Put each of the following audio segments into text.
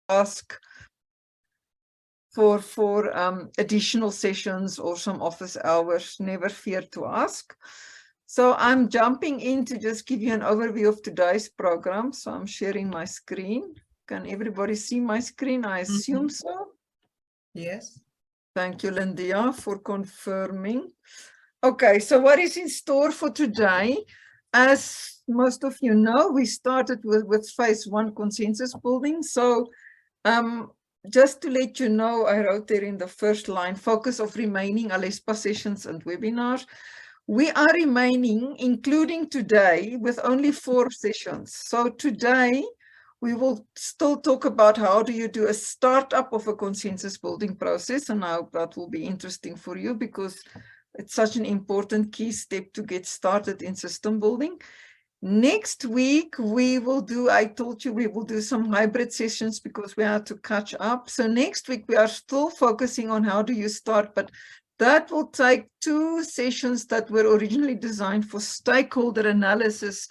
ask for additional sessions or some office hours, never fear to ask. So I'm jumping in to just give you an overview of today's program. So I'm sharing my screen. Can everybody see my screen? I assume so. Yes. Thank you, Lindia, for confirming. Okay, so what is in store for today? As most of you know, we started with phase 1 consensus building. So just to let you know, I wrote there in the first line, focus of remaining ALESBA sessions and webinars. We are remaining, including today, with only 4 sessions. So today, we will still talk about how do you do a startup of a consensus building process. And I hope that will be interesting for you because it's such an important key step to get started in system building. Next week, we will do, I told you, we will do some hybrid sessions because we have to catch up. So next week, we are still focusing on how do you start, but that will take 2 sessions that were originally designed for stakeholder analysis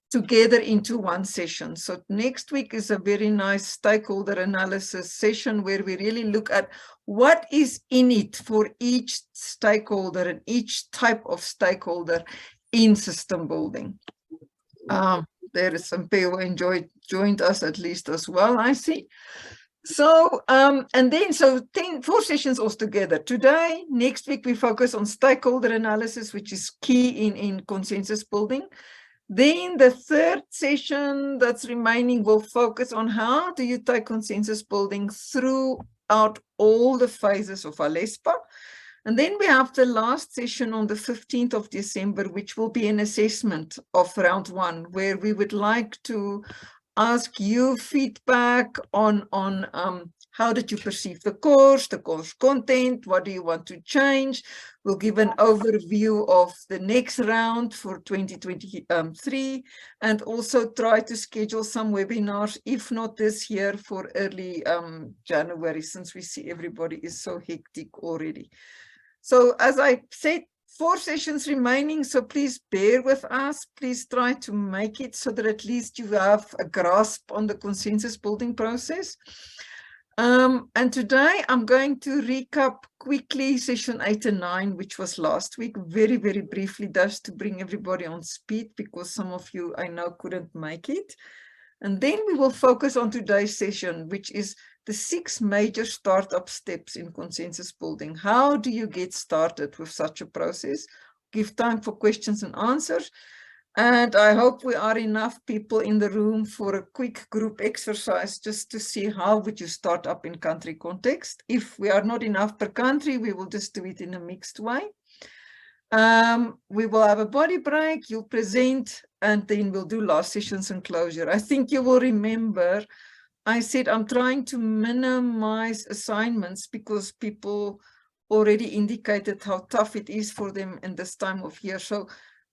together into 1 session. So next week is a very nice stakeholder analysis session where we really look at what is in it for each stakeholder and each type of stakeholder in system building. There is some people who joined us at least as well, I see. So, and then, so 4 sessions altogether. Today, next week, we focus on stakeholder analysis, which is key in consensus building. Then the 3rd session that's remaining will focus on how do you take consensus building throughout all the phases of ALESBA. And then we have the last session on the 15th of December, which will be an assessment of round 1, where we would like to ask you feedback on how did you perceive the course content, what do you want to change. We'll give an overview of the next round for 2023 and also try to schedule some webinars, if not this year, for early January, since we see everybody is so hectic already. So as I said, 4 sessions remaining, so please bear with us. Please try to make it so that at least you have a grasp on the consensus building process. And today I'm going to recap quickly session 8 and 9, which was last week, very, very briefly, just to bring everybody on speed, because some of you I know couldn't make it. And then we will focus on today's session, which is the 6 major startup steps in consensus building. How do you get started with such a process? Give time for questions and answers. And I hope we are enough people in the room for a quick group exercise just to see how would you start up in country context. If we are not enough per country, we will just do it in a mixed way. We will have a body break, you'll present, and then we'll do last sessions and closure. I think you will remember I said I'm trying to minimize assignments because people already indicated how tough it is for them in this time of year. So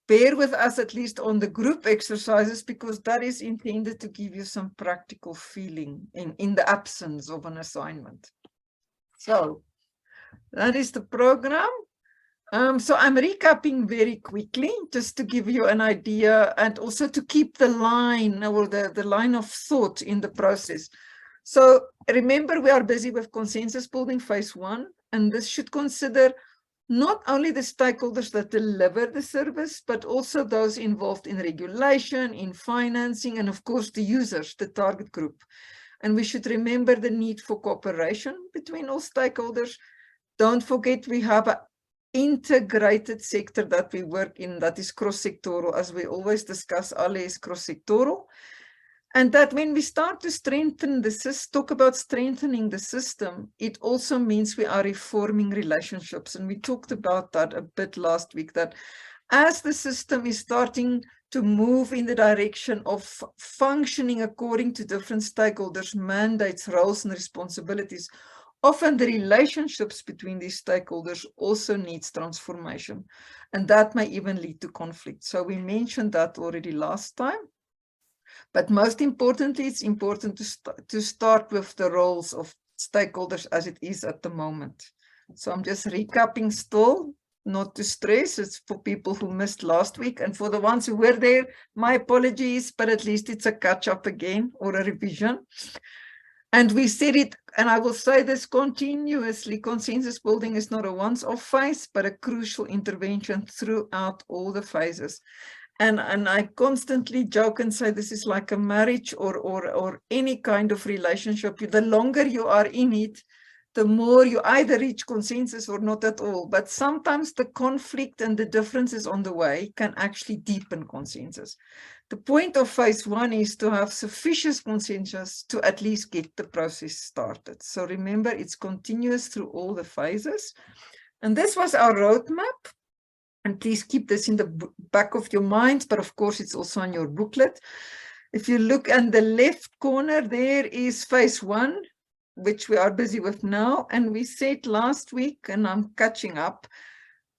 bear with us at least on the group exercises, because that is intended to give you some practical feeling in the absence of an assignment. So that is the program. So I'm recapping very quickly just to give you an idea and also to keep the line or the line of thought in the process. So remember, we are busy with consensus building phase 1, and this should consider not only the stakeholders that deliver the service, but also those involved in regulation, in financing, and of course the users, the target group. And we should remember the need for cooperation between all stakeholders. Don't forget we have an integrated sector that we work in that is cross-sectoral. As we always discuss, ALE is cross-sectoral. And that when we start to strengthen the system, talk about strengthening the system, it also means we are reforming relationships. And we talked about that a bit last week, that as the system is starting to move in the direction of functioning according to different stakeholders' mandates, roles, and responsibilities, often the relationships between these stakeholders also needs transformation. And that may even lead to conflict. So we mentioned that already last time. But most importantly, it's important to start with the roles of stakeholders as it is at the moment. So I'm just recapping still, not to stress. It's for people who missed last week. And for the ones who were there, my apologies, but at least it's a catch up again or a revision. And we said it, and I will say this continuously, consensus building is not a once-off phase, but a crucial intervention throughout all the phases. And I constantly joke and say this is like a marriage or any kind of relationship. The longer you are in it, the more you either reach consensus or not at all. But sometimes the conflict and the differences on the way can actually deepen consensus. The point of phase one is to have sufficient consensus to at least get the process started. So remember, it's continuous through all the phases. And this was our roadmap. And please keep this in the back of your mind, but of course it's also on your booklet. If you look at the left corner, there is phase one, which we are busy with now. And we said last week, and I'm catching up,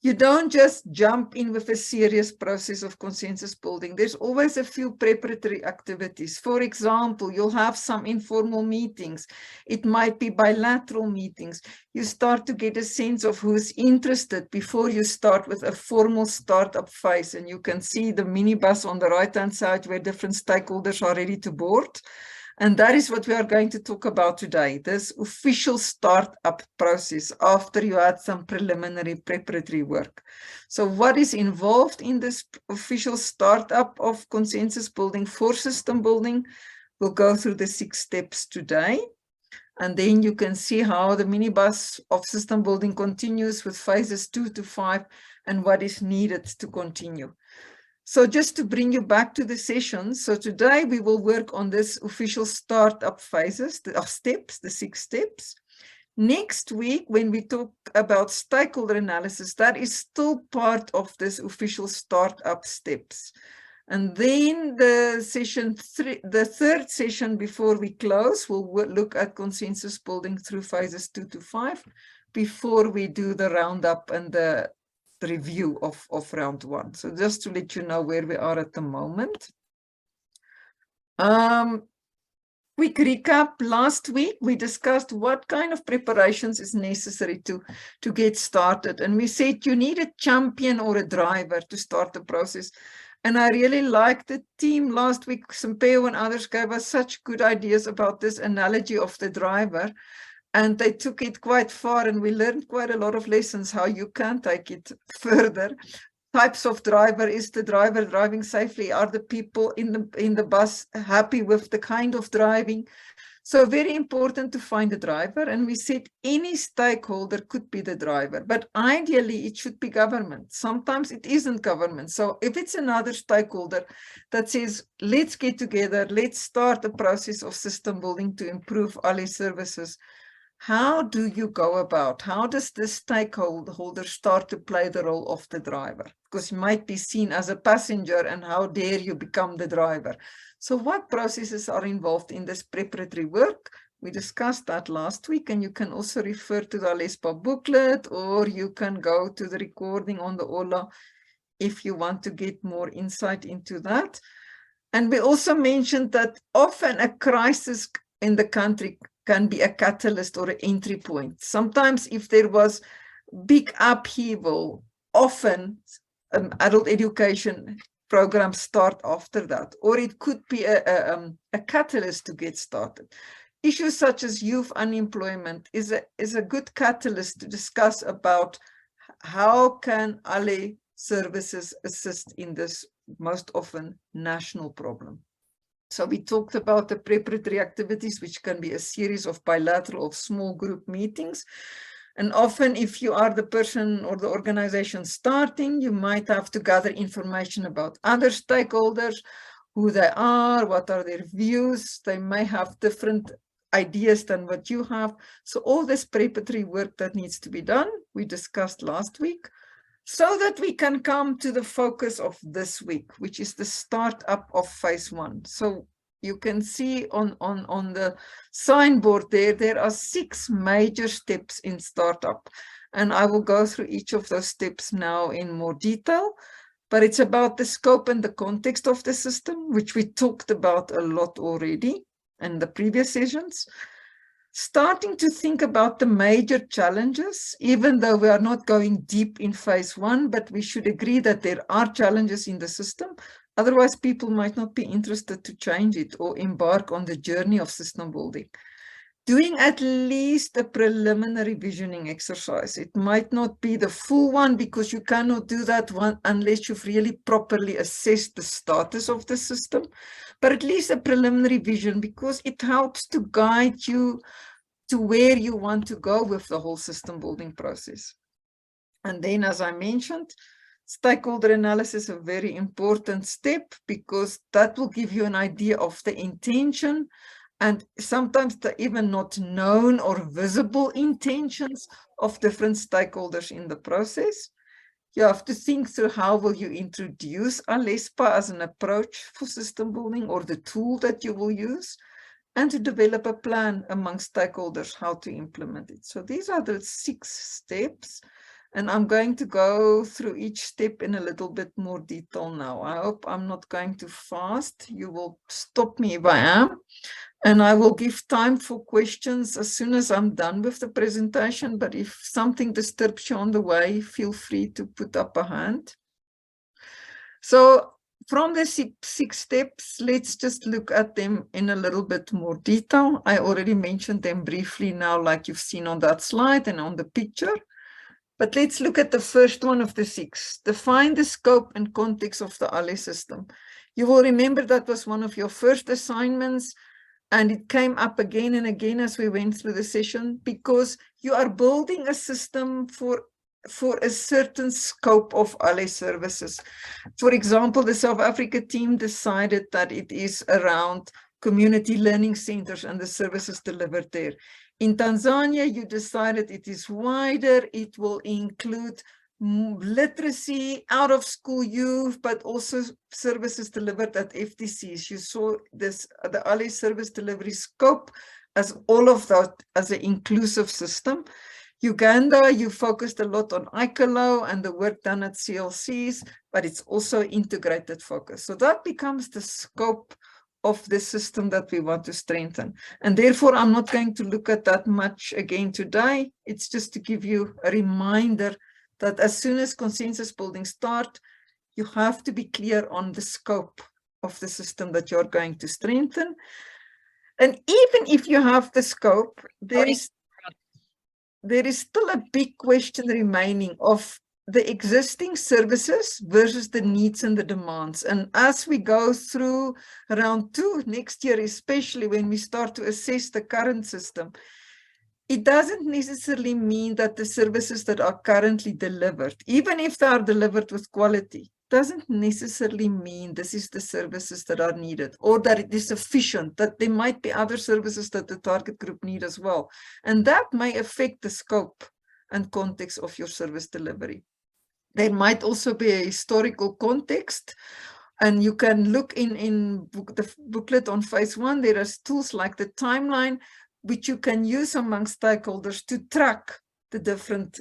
you don't just jump in with a serious process of consensus building. There's always a few preparatory activities. For example, you'll have some informal meetings. It might be bilateral meetings. You start to get a sense of who's interested before you start with a formal startup phase. And you can see the minibus on the right-hand side where different stakeholders are ready to board. And that is what we are going to talk about today, this official startup process after you had some preliminary preparatory work. So what is involved in this official startup of consensus building for system building? We'll go through the 6 steps today. And then you can see how the minibus of system building continues with phases 2 to 5 and what is needed to continue. So just to bring you back to the session, so today we will work on this official startup phases of steps, the 6 steps. Next week, when we talk about stakeholder analysis, that is still part of this official startup steps. And then the third session before we close, we'll look at consensus building through phases 2 to 5 before we do the roundup and the review of round 1. So just to let you know where we are at the moment. Quick recap, last week we discussed what kind of preparations is necessary to get started. And we said you need a champion or a driver to start the process. And I really liked the team last week. Sampeo and others gave us such good ideas about this analogy of the driver. And they took it quite far, and we learned quite a lot of lessons how you can take it further. Types of driver: is the driver driving safely? Are the people in the bus happy with the kind of driving? So very important to find a driver. And we said any stakeholder could be the driver, but ideally it should be government. Sometimes it isn't government. So if it's another stakeholder that says, let's get together, let's start a process of system building to improve ALES services, how do you go about? How does the stakeholder start to play the role of the driver? Because you might be seen as a passenger, and how dare you become the driver? So what processes are involved in this preparatory work? We discussed that last week, and you can also refer to the ALESBA booklet, or you can go to the recording on the OLA if you want to get more insight into that. And we also mentioned that often a crisis in the country can be a catalyst or an entry point. Sometimes if there was big upheaval, often adult education programs start after that, or it could be a catalyst to get started. Issues such as youth unemployment is a good catalyst to discuss about how can ALE services assist in this most often national problem. So we talked about the preparatory activities, which can be a series of bilateral or small group meetings. And often if you are the person or the organization starting, you might have to gather information about other stakeholders, who they are, what are their views. They may have different ideas than what you have. So all this preparatory work that needs to be done, we discussed last week, so that we can come to the focus of this week, which is the startup of phase 1. So you can see on the signboard there are 6 major steps in startup. And I will go through each of those steps now in more detail. But it's about the scope and the context of the system, which we talked about a lot already in the previous sessions. Starting to think about the major challenges, even though we are not going deep in phase 1, but we should agree that there are challenges in the system. Otherwise, people might not be interested to change it or embark on the journey of system building. doing at least a preliminary visioning exercise. It might not be the full one because you cannot do that one unless you've really properly assessed the status of the system, but at least a preliminary vision, because it helps to guide you to where you want to go with the whole system building process. And then, as I mentioned, stakeholder analysis is a very important step, because that will give you an idea of the intention and sometimes the even not known or visible intentions of different stakeholders in the process. You have to think through how will you introduce ALESBA as an approach for system building, or the tool that you will use, and to develop a plan among stakeholders how to implement it. So these are the 6 steps. And I'm going to go through each step in a little bit more detail now. I hope I'm not going too fast. You will stop me if I am. And I will give time for questions as soon as I'm done with the presentation. But if something disturbs you on the way, feel free to put up a hand. So from the 6 steps, let's just look at them in a little bit more detail. I already mentioned them briefly now, like you've seen on that slide and on the picture. But let's look at the first one of the 6. Define the scope and context of the ALE system. You will remember that was one of your first assignments, and it came up again and again as we went through the session, because you are building a system for a certain scope of ALE services. For example, the South Africa team decided that it is around community learning centers and the services delivered there. In Tanzania, you decided it is wider. It will include literacy, out of school youth, but also services delivered at FTCs. You saw this, the ALE service delivery scope as all of that as an inclusive system. Uganda, you focused a lot on ICALO and the work done at CLCs, but it's also integrated focus. So that becomes the scope of the system that we want to strengthen. And therefore, I'm not going to look at that much again today. It's just to give you a reminder that as soon as consensus building start, you have to be clear on the scope of the system that you're going to strengthen. And even if you have the scope, there is still a big question remaining of the existing services versus the needs and the demands. And as we go through round 2 next year, especially when we start to assess the current system, it doesn't necessarily mean that the services that are currently delivered, even if they are delivered with quality, doesn't necessarily mean this is the services that are needed, or that it is sufficient, that there might be other services that the target group need as well. And that may affect the scope and context of your service delivery. There might also be a historical context, and you can look in the booklet on phase 1. There are tools like the timeline, which you can use among stakeholders to track the different,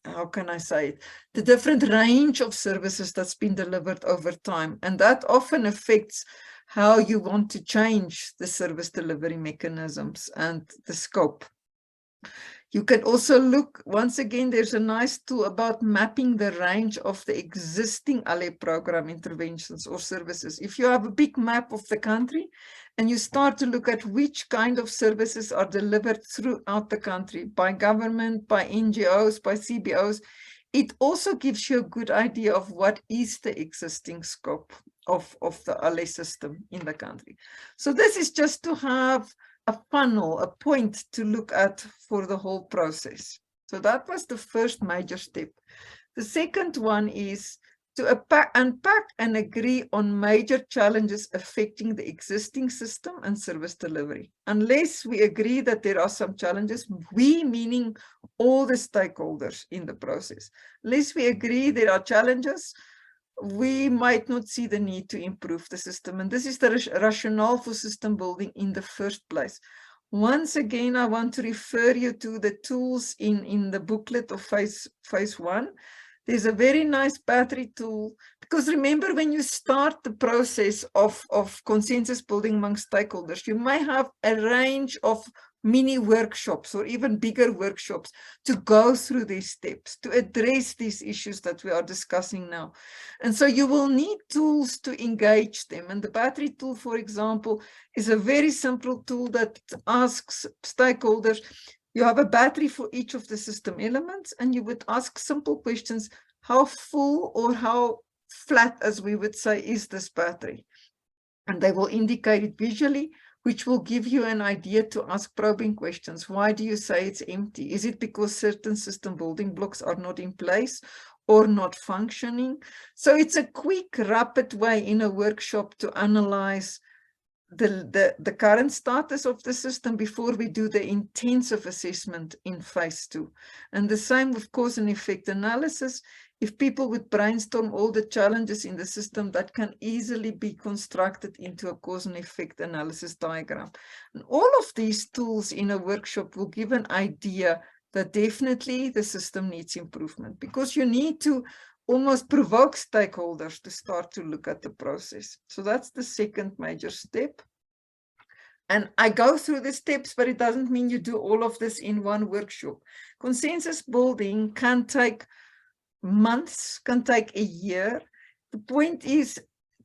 how can I say it, the different range of services that's been delivered over time. And that often affects how you want to change the service delivery mechanisms and the scope. You can also look, once again, there's a nice tool about mapping the range of the existing ALE program interventions or services. If you have a big map of the country and you start to look at which kind of services are delivered throughout the country by government, by NGOs, by CBOs, it also gives you a good idea of what is the existing scope of the ALE system in the country. So this is just to have a funnel, a point to look at for the whole process. So that was the first major step. The second one is to unpack and agree on major challenges affecting the existing system and service delivery. Unless we agree that there are some challenges, we meaning all the stakeholders in the process, unless we agree there are challenges, we might not see the need to improve the system. And this is the rationale for system building in the first place. Once again, I want to refer you to the tools in the booklet of phase 1. There's a very nice battery tool, because remember, when you start the process of consensus building among stakeholders, you may have a range of mini workshops or even bigger workshops to go through these steps, to address these issues that we are discussing now. And so you will need tools to engage them. And the battery tool, for example, is a very simple tool that asks stakeholders, you have a battery for each of the system elements, and you would ask simple questions. How full or how flat, as we would say, is this battery? And they will indicate it visually, which will give you an idea to ask probing questions. Why do you say it's empty? Is it because certain system building blocks are not in place or not functioning? So it's a quick, rapid way in a workshop to analyze the current status of the system before we do the intensive assessment in phase 2. And the same with cause and effect analysis. If people would brainstorm all the challenges in the system, that can easily be constructed into a cause and effect analysis diagram. And all of these tools in a workshop will give an idea that definitely the system needs improvement, because you need to almost provoke stakeholders to start to look at the process. So that's the second major step. And I go through the steps, but it doesn't mean you do all of this in one workshop. Consensus building can take months, can take a year. The point is,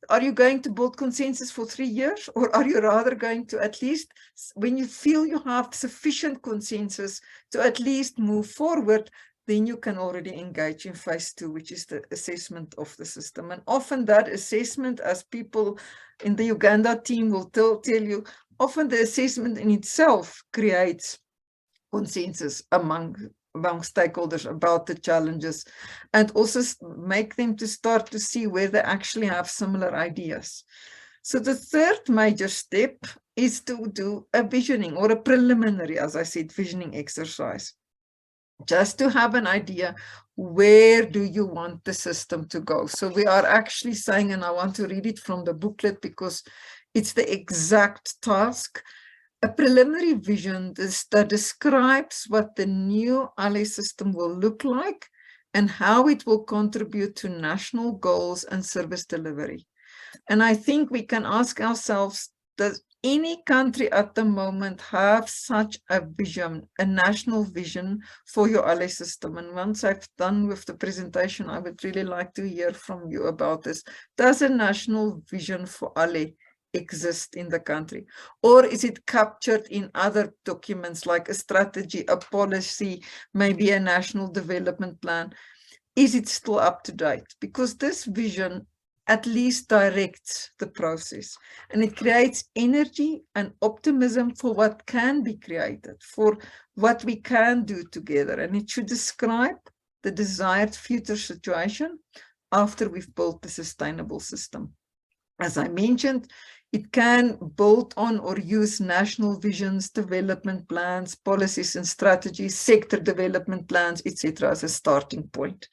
are you going to build consensus for 3 years, or are you rather going to, at least when you feel you have sufficient consensus to at least move forward, then you can already engage in phase 2, which is the assessment of the system. And often that assessment, as people in the Uganda team will tell you, often the assessment in itself creates consensus among stakeholders about the challenges, and also make them to start to see where they actually have similar ideas. So the third major step is to do a visioning, or a preliminary, as I said, visioning exercise, just to have an idea, where do you want the system to go? So we are actually saying, and I want to read it from the booklet because it's the exact task, a preliminary vision that describes what the new ALES system will look like and how it will contribute to national goals and service delivery. And I think we can ask ourselves, does any country at the moment have such a vision, a national vision for your ALES system? And once I've done with the presentation, I would really like to hear from you about this. Does a national vision for ALES exist in the country, or is it captured in other documents like a strategy, a policy, maybe a national development plan? Is it still up to date? Because this vision at least directs the process, and it creates energy and optimism for what can be created, for what we can do together, and it should describe the desired future situation after we've built the sustainable system. As I mentioned, it can build on or use national visions, development plans, policies and strategies, sector development plans, etc. as a starting point.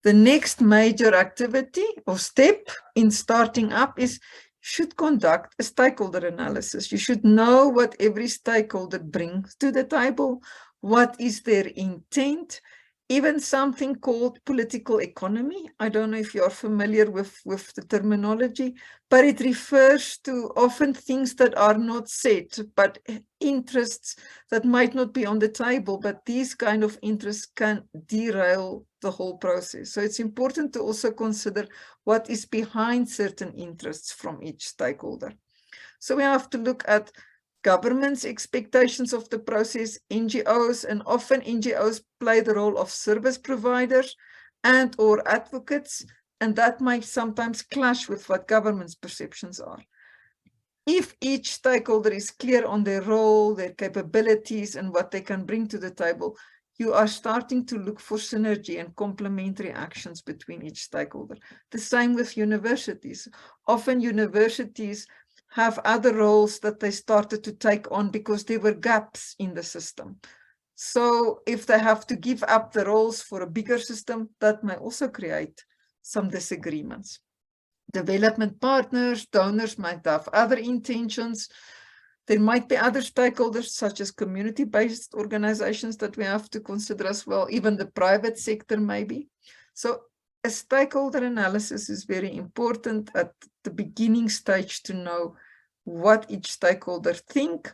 The next major activity or step in starting up is, should conduct a stakeholder analysis. You should know what every stakeholder brings to the table, what is their intent, even something called political economy. I don't know if you're familiar with the terminology, but it refers to often things that are not said, but interests that might not be on the table, but these kind of interests can derail the whole process. So it's important to also consider what is behind certain interests from each stakeholder. So we have to look at government's expectations of the process, NGOs, and often NGOs play the role of service providers and or advocates, and that might sometimes clash with what government's perceptions are. If each stakeholder is clear on their role, their capabilities, and what they can bring to the table, you are starting to look for synergy and complementary actions between each stakeholder. The same with universities. Often universities have other roles that they started to take on because there were gaps in the system. So if they have to give up the roles for a bigger system, that may also create some disagreements. Development partners, donors might have other intentions. There might be other stakeholders, such as community-based organizations, that we have to consider as well, even the private sector maybe. So a stakeholder analysis is very important at the beginning stage to know what each stakeholder think,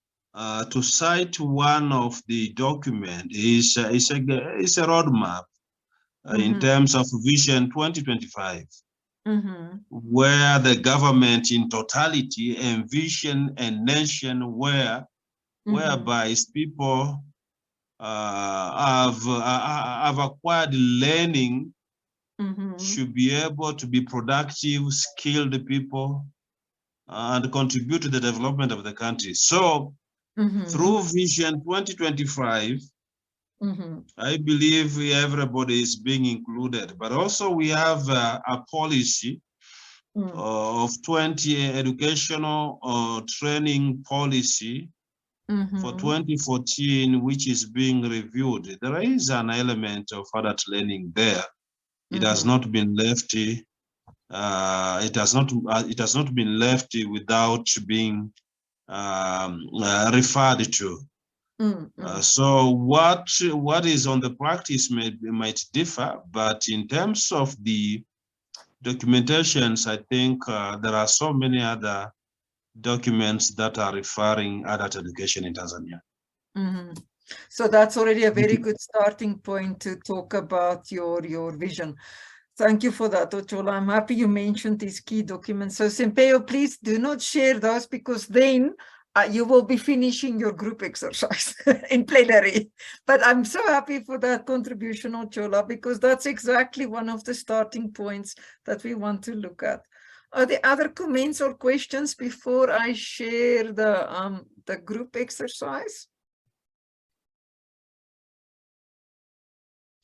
to cite one of the document is a roadmap in terms of Vision 2025, where the government in totality envision a nation whereby people have acquired learning, should be able to be productive, skilled people, and contribute to the development of the country. So through Vision 2025, I believe everybody is being included, but also we have a policy of 20 educational training policy for 2014, which is being reviewed. There is an element of adult learning there. It has not been left. It has not been left without being referred to. So what is on the practice might differ, but in terms of the documentations, I think there are so many other documents that are referring adult education in Tanzania. So that's already a very good starting point to talk about your vision. Thank you for that, Ochola. I'm happy you mentioned these key documents. So Sempeo, please do not share those, because then you will be finishing your group exercise in plenary. But I'm so happy for that contribution, Ochola, because that's exactly one of the starting points that we want to look at. Are there other comments or questions before I share the group exercise?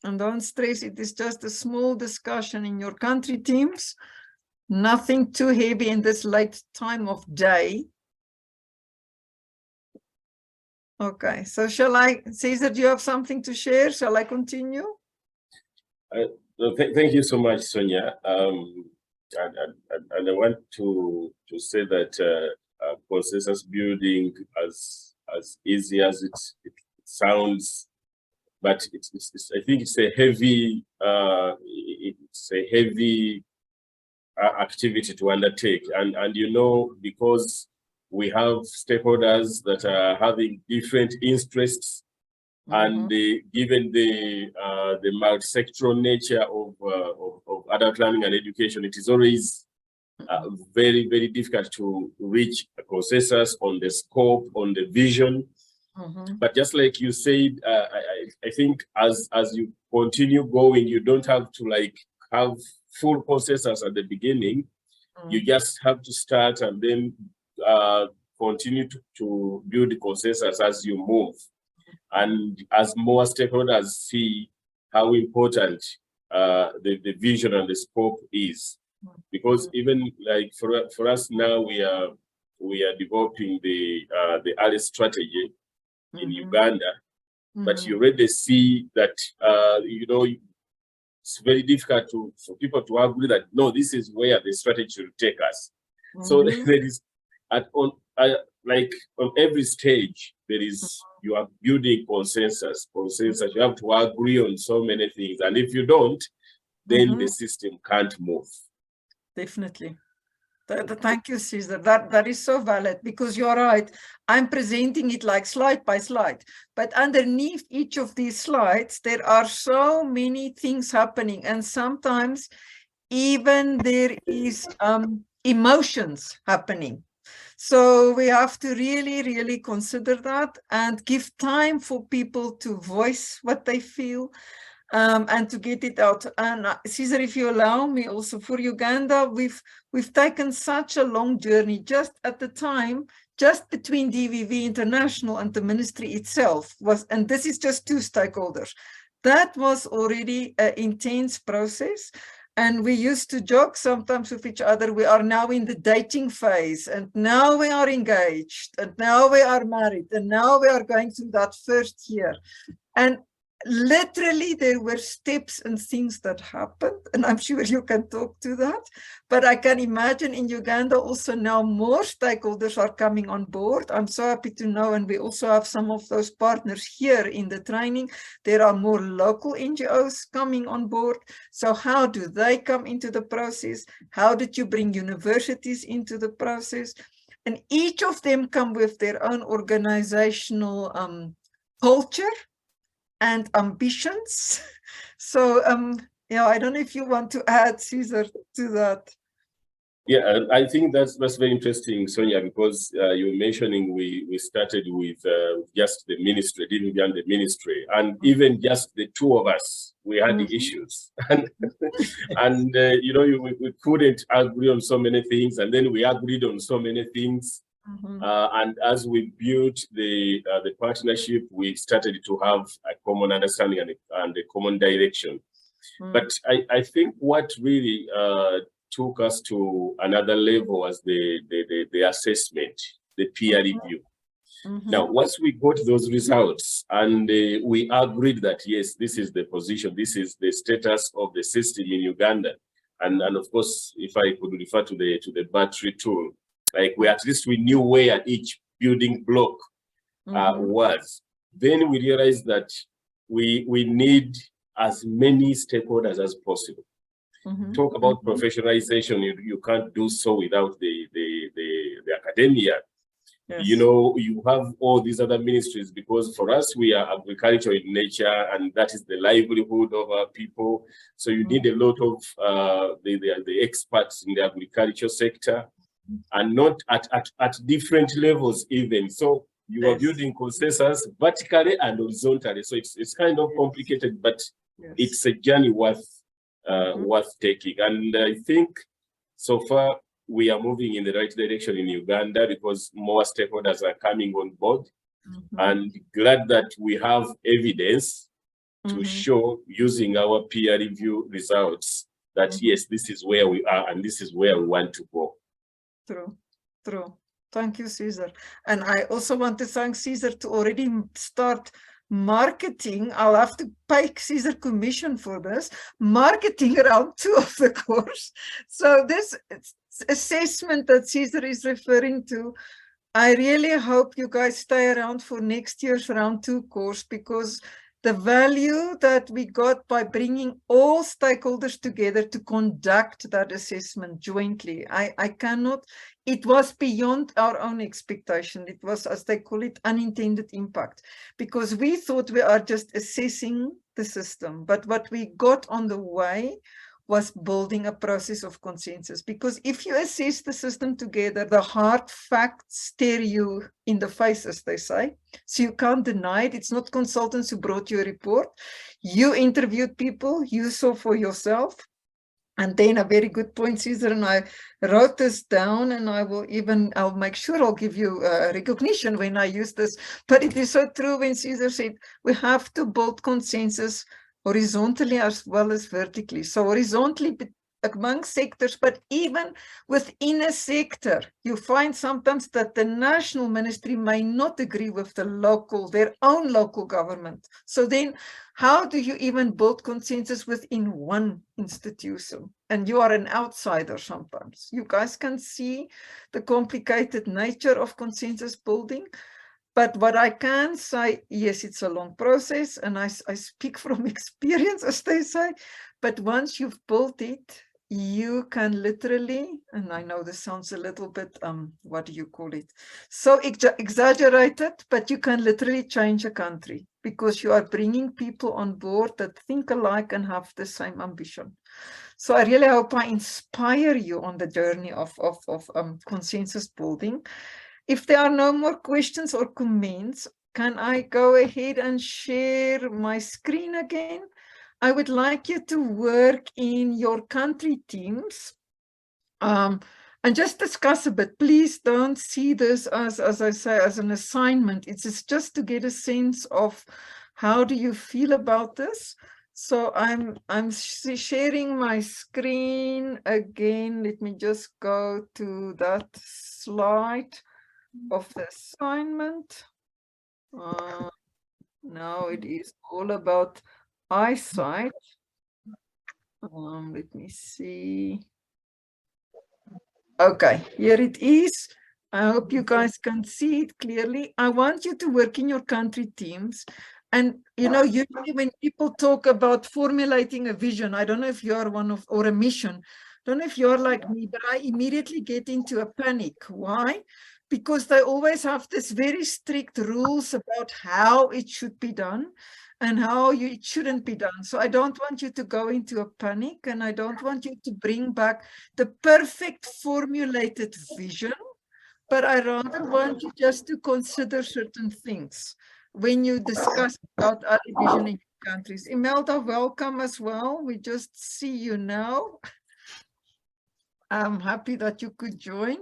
And don't stress, it is just a small discussion in your country teams. Nothing too heavy in this late time of day. Okay, so shall I, Cesar, do you have something to share? Shall I continue? Thank you so much, Sonia. And I want to say that consensus building, as easy as it sounds, but I think it's a heavy activity to undertake, and you know, because we have stakeholders that are having different interests, and given the multi-sectoral nature of adult learning and education, it is always very, very difficult to reach a consensus on the scope, on the vision. But just like you said, I think as you continue going, you don't have to like have full consensus at the beginning. You just have to start and then continue to build the consensus as you move. And as more stakeholders see how important the vision and the scope is, because even like for us now, we are developing the ALESBA strategy in Uganda, but you already see that you know, it's very difficult for people to agree that no, this is where the strategy will take us. So there is like on every stage there is, you are building consensus. You have to agree on so many things, and if you don't, then the system can't move. Definitely. Thank you, Cesar. That is so valid, because you're right. I'm presenting it like slide by slide, but underneath each of these slides, there are so many things happening, and sometimes even there is emotions happening. So we have to really, really consider that and give time for people to voice what they feel. And to get it out. And Cesar, if you allow me, also for Uganda, we've taken such a long journey. Just at the time, just between DVV International and the ministry itself was, and this is just 2 stakeholders. That was already an intense process. And we used to joke sometimes with each other, we are now in the dating phase, and now we are engaged, and now we are married, and now we are going through that first year. And literally there were steps and things that happened, and I'm sure you can talk to that, but I can imagine in Uganda also now more stakeholders are coming on board. I'm so happy to know, and we also have some of those partners here in the training. There are more local NGOs coming on board. So how do they come into the process? How did you bring universities into the process? and each of them come with their own organizational culture and ambitions. So yeah, I don't know if you want to add, Caesar, to that. Yeah, I think that's very interesting, Sonia, because you were mentioning we started with just the ministry, didn't beyond the ministry, and even just the two of us, we had the issues, and you know, we couldn't agree on so many things, and then we agreed on so many things, and as we built the partnership, we started to have a common understanding and a common direction. But I think what really took us to another level was the assessment, the peer review. Now, once we got those results and we agreed that, yes, this is the position, this is the status of the system in Uganda. And of course, if I could refer to the battery tool, like at least we knew where each building block was. Then we realized that we need as many stakeholders as possible. Talk about professionalization, you can't do so without the academia. Yes. You know, you have all these other ministries, because for us, we are agriculture in nature, and that is the livelihood of our people. So you need a lot of the experts in the agriculture sector, and not at different levels even. So you are building consensus vertically and horizontally. So it's kind of complicated, but it's a journey worth taking. And I think so far we are moving in the right direction in Uganda, because more stakeholders are coming on board, and glad that we have evidence to show, using our peer review results, that yes, this is where we are and this is where we want to go. True. Thank you, Caesar. And I also want to thank Caesar to already start marketing. I'll have to pay Caesar commission for this, marketing round 2 of the course. So this assessment that Caesar is referring to, I really hope you guys stay around for next year's round 2 course, because the value that we got by bringing all stakeholders together to conduct that assessment jointly, I cannot, it was beyond our own expectation. It was, as they call it, unintended impact, because we thought we are just assessing the system. But what we got on the way was building a process of consensus, because if you assess the system together, the hard facts stare you in the face, as they say. So you can't deny it. It's not consultants who brought you a report. You interviewed people, you saw for yourself. And then a very good point, Caesar, and I wrote this down, and I'll make sure I'll give you recognition when I use this. But it is so true when Caesar said, we have to build consensus horizontally as well as vertically. So horizontally among sectors, but even within a sector, you find sometimes that the national ministry may not agree with their own local government. So then how do you even build consensus within one institution? And you are an outsider sometimes. You guys can see the complicated nature of consensus building. But what I can say, yes, it's a long process, and I speak from experience, as they say, but once you've built it, you can literally, and I know this sounds a little bit, what do you call it? So exaggerated, but you can literally change a country, because you are bringing people on board that think alike and have the same ambition. So I really hope I inspire you on the journey of consensus building. If there are no more questions or comments, can I go ahead and share my screen again? I would like you to work in your country teams and just discuss a bit. Please don't see this as I say, as an assignment. It's just to get a sense of how do you feel about this. So I'm sharing my screen again. Let me just go to that slide of the assignment. Now it is all about eyesight. Let me see. Okay, here it is. I hope you guys can see it clearly. I want you to work in your country teams. And, you know, usually when people talk about formulating a vision, I don't know if you are or a mission, I don't know if you're like me, but I immediately get into a panic. Why? because they always have this very strict rules about how it should be done and how it shouldn't be done. So I don't want you to go into a panic, and I don't want you to bring back the perfect formulated vision, but I rather want you just to consider certain things when you discuss about other vision in countries. Imelda, welcome as well. We just see you now. I'm happy that you could join.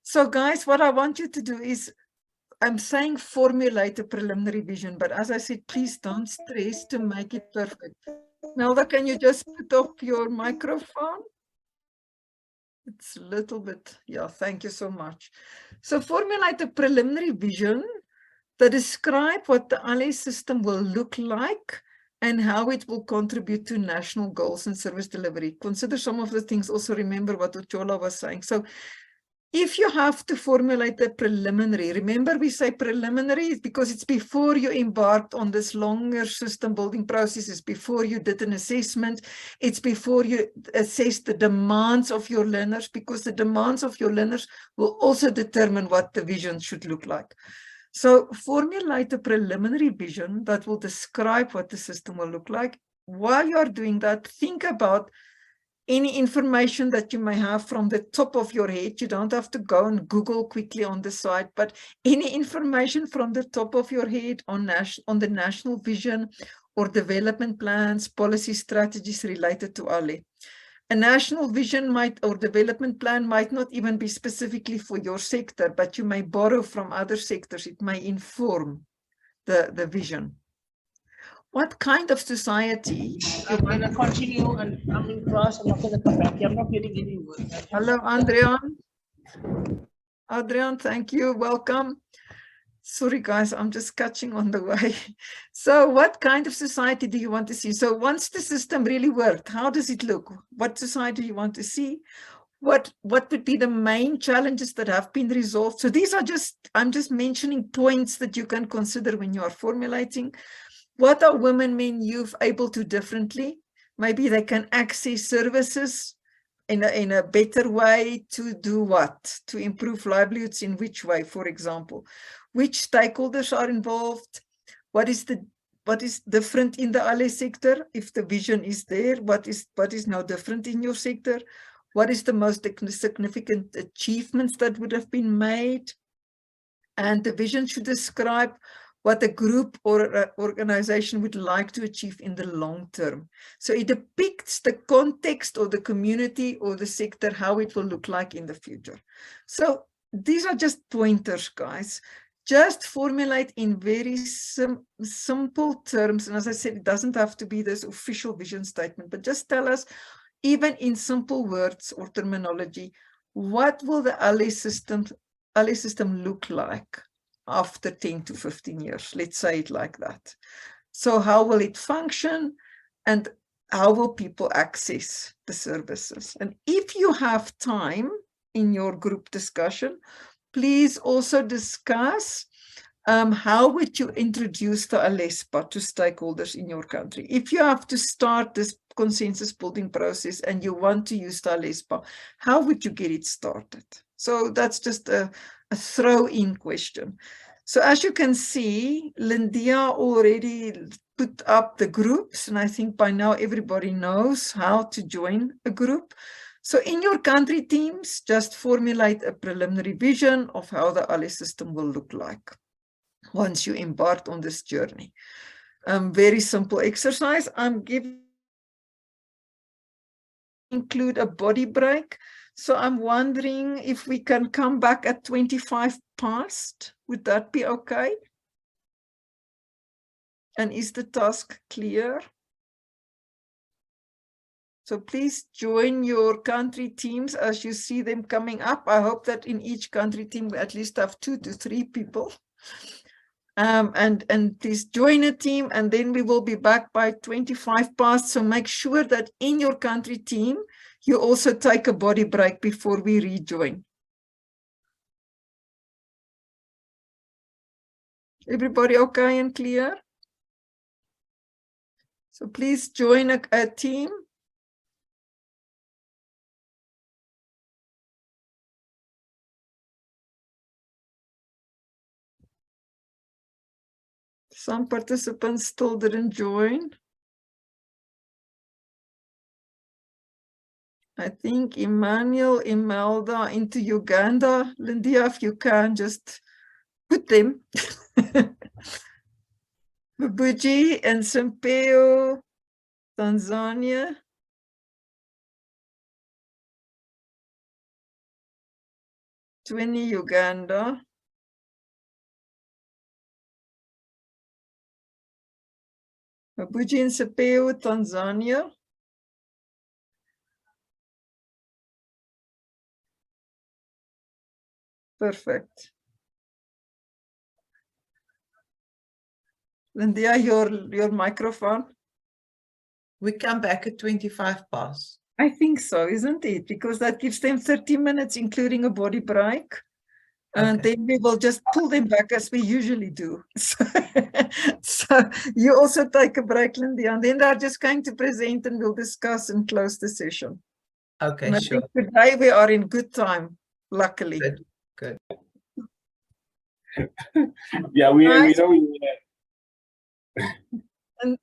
So guys, what I want you to do is, I'm saying formulate a preliminary vision, but as I said, please don't stress to make it perfect. Melda, can you just put up your microphone? It's a little bit, yeah, thank you so much. So formulate a preliminary vision that describe what the ALES system will look like and how it will contribute to national goals and service delivery. Consider some of the things, also remember what Uchola was saying. So if you have to formulate a preliminary, remember we say preliminary because it's before you embarked on this longer system building processes, before you did an assessment, it's before you assess the demands of your learners, because the demands of your learners will also determine what the vision should look like. So formulate a preliminary vision that will describe what the system will look like. While you are doing that, think about any information that you may have from the top of your head. You don't have to go and Google quickly on the site, but any information from the top of your head on the national vision or development plans, policy strategies related to ALE. A national vision or development plan might not even be specifically for your sector, but you may borrow from other sectors. It may inform the vision. What kind of society? I'm going to continue, and I'm in class. I'm not going to come back. I'm not getting any work. Hello, Adrian. Adrian, thank you. Welcome. Sorry, guys, I'm just catching on the way. So what kind of society do you want to see? So once the system really worked, how does it look? What society do you want to see? What would be the main challenges that have been resolved? So these are I'm just mentioning points that you can consider when you are formulating. What are women, men, youth able to differently? Maybe they can access services in a better way to do what? To improve livelihoods in which way, for example? Which stakeholders are involved? What is different in the ALE sector? If the vision is there, what is now different in your sector? What is the most significant achievements that would have been made? And the vision should describe what a group or organization would like to achieve in the long term. So it depicts the context or the community or the sector, how it will look like in the future. So these are just pointers, guys. Just formulate in very simple terms. And as I said, it doesn't have to be this official vision statement, but just tell us, even in simple words or terminology, what will the ALE system look like after 10 to 15 years? Let's say it like that. So how will it function, and how will people access the services? And if you have time in your group discussion, please also discuss how would you introduce the ALESBA to stakeholders in your country? If you have to start this consensus building process and you want to use the ALESBA, how would you get it started? So that's just a throw-in question. So as you can see, Lindia already put up the groups, and I think by now everybody knows how to join a group. So in your country teams, just formulate a preliminary vision of how the ALE system will look like once you embark on this journey. Very simple exercise. I'm giving include a body break. So I'm wondering if we can come back at 25 past. Would that be okay? And is the task clear? So please join your country teams as you see them coming up. I hope that in each country team we at least have 2 to 3 people. And please join a team, and then we will be back by 25 past. So make sure that in your country team, you also take a body break before we rejoin. Everybody okay and clear? So please join a team. Some participants still didn't join. I think Emmanuel, Imelda into Uganda. Lindia, if you can, just put them. Babuji and Sampeo, Tanzania. Twinny, Uganda. Babuji and Sampeo, Tanzania. Perfect. Lindia, your microphone. We come back at 25 past. I think so, isn't it? Because that gives them 30 minutes, including a body break. And Okay. then we will just pull them back as we usually do. So you also take a break, Lindia, and then they're just going to present and we'll discuss and close the session. Okay, And I sure. think today we are in good time, luckily. Good. Good. Yeah, we Nice. know.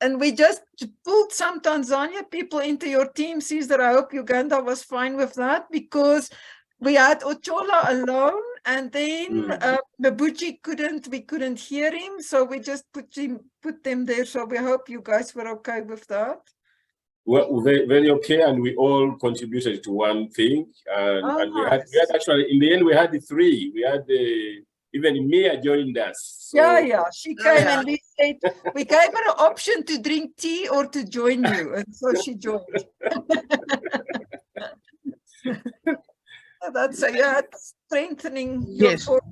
And we just pulled some Tanzania people into your team, Caesar. I hope Uganda was fine with that, because we had Ochola alone, and then Mabuchi we couldn't hear him, so we just put them there. So we hope you guys were okay with that. Well, very, very okay, and we all contributed to one thing, and we had actually in the end we had the three. We had even Mia joined us. So. Yeah, she came and we said we gave her an option to drink tea or to join you, and so she joined. That's strengthening your Yes. force.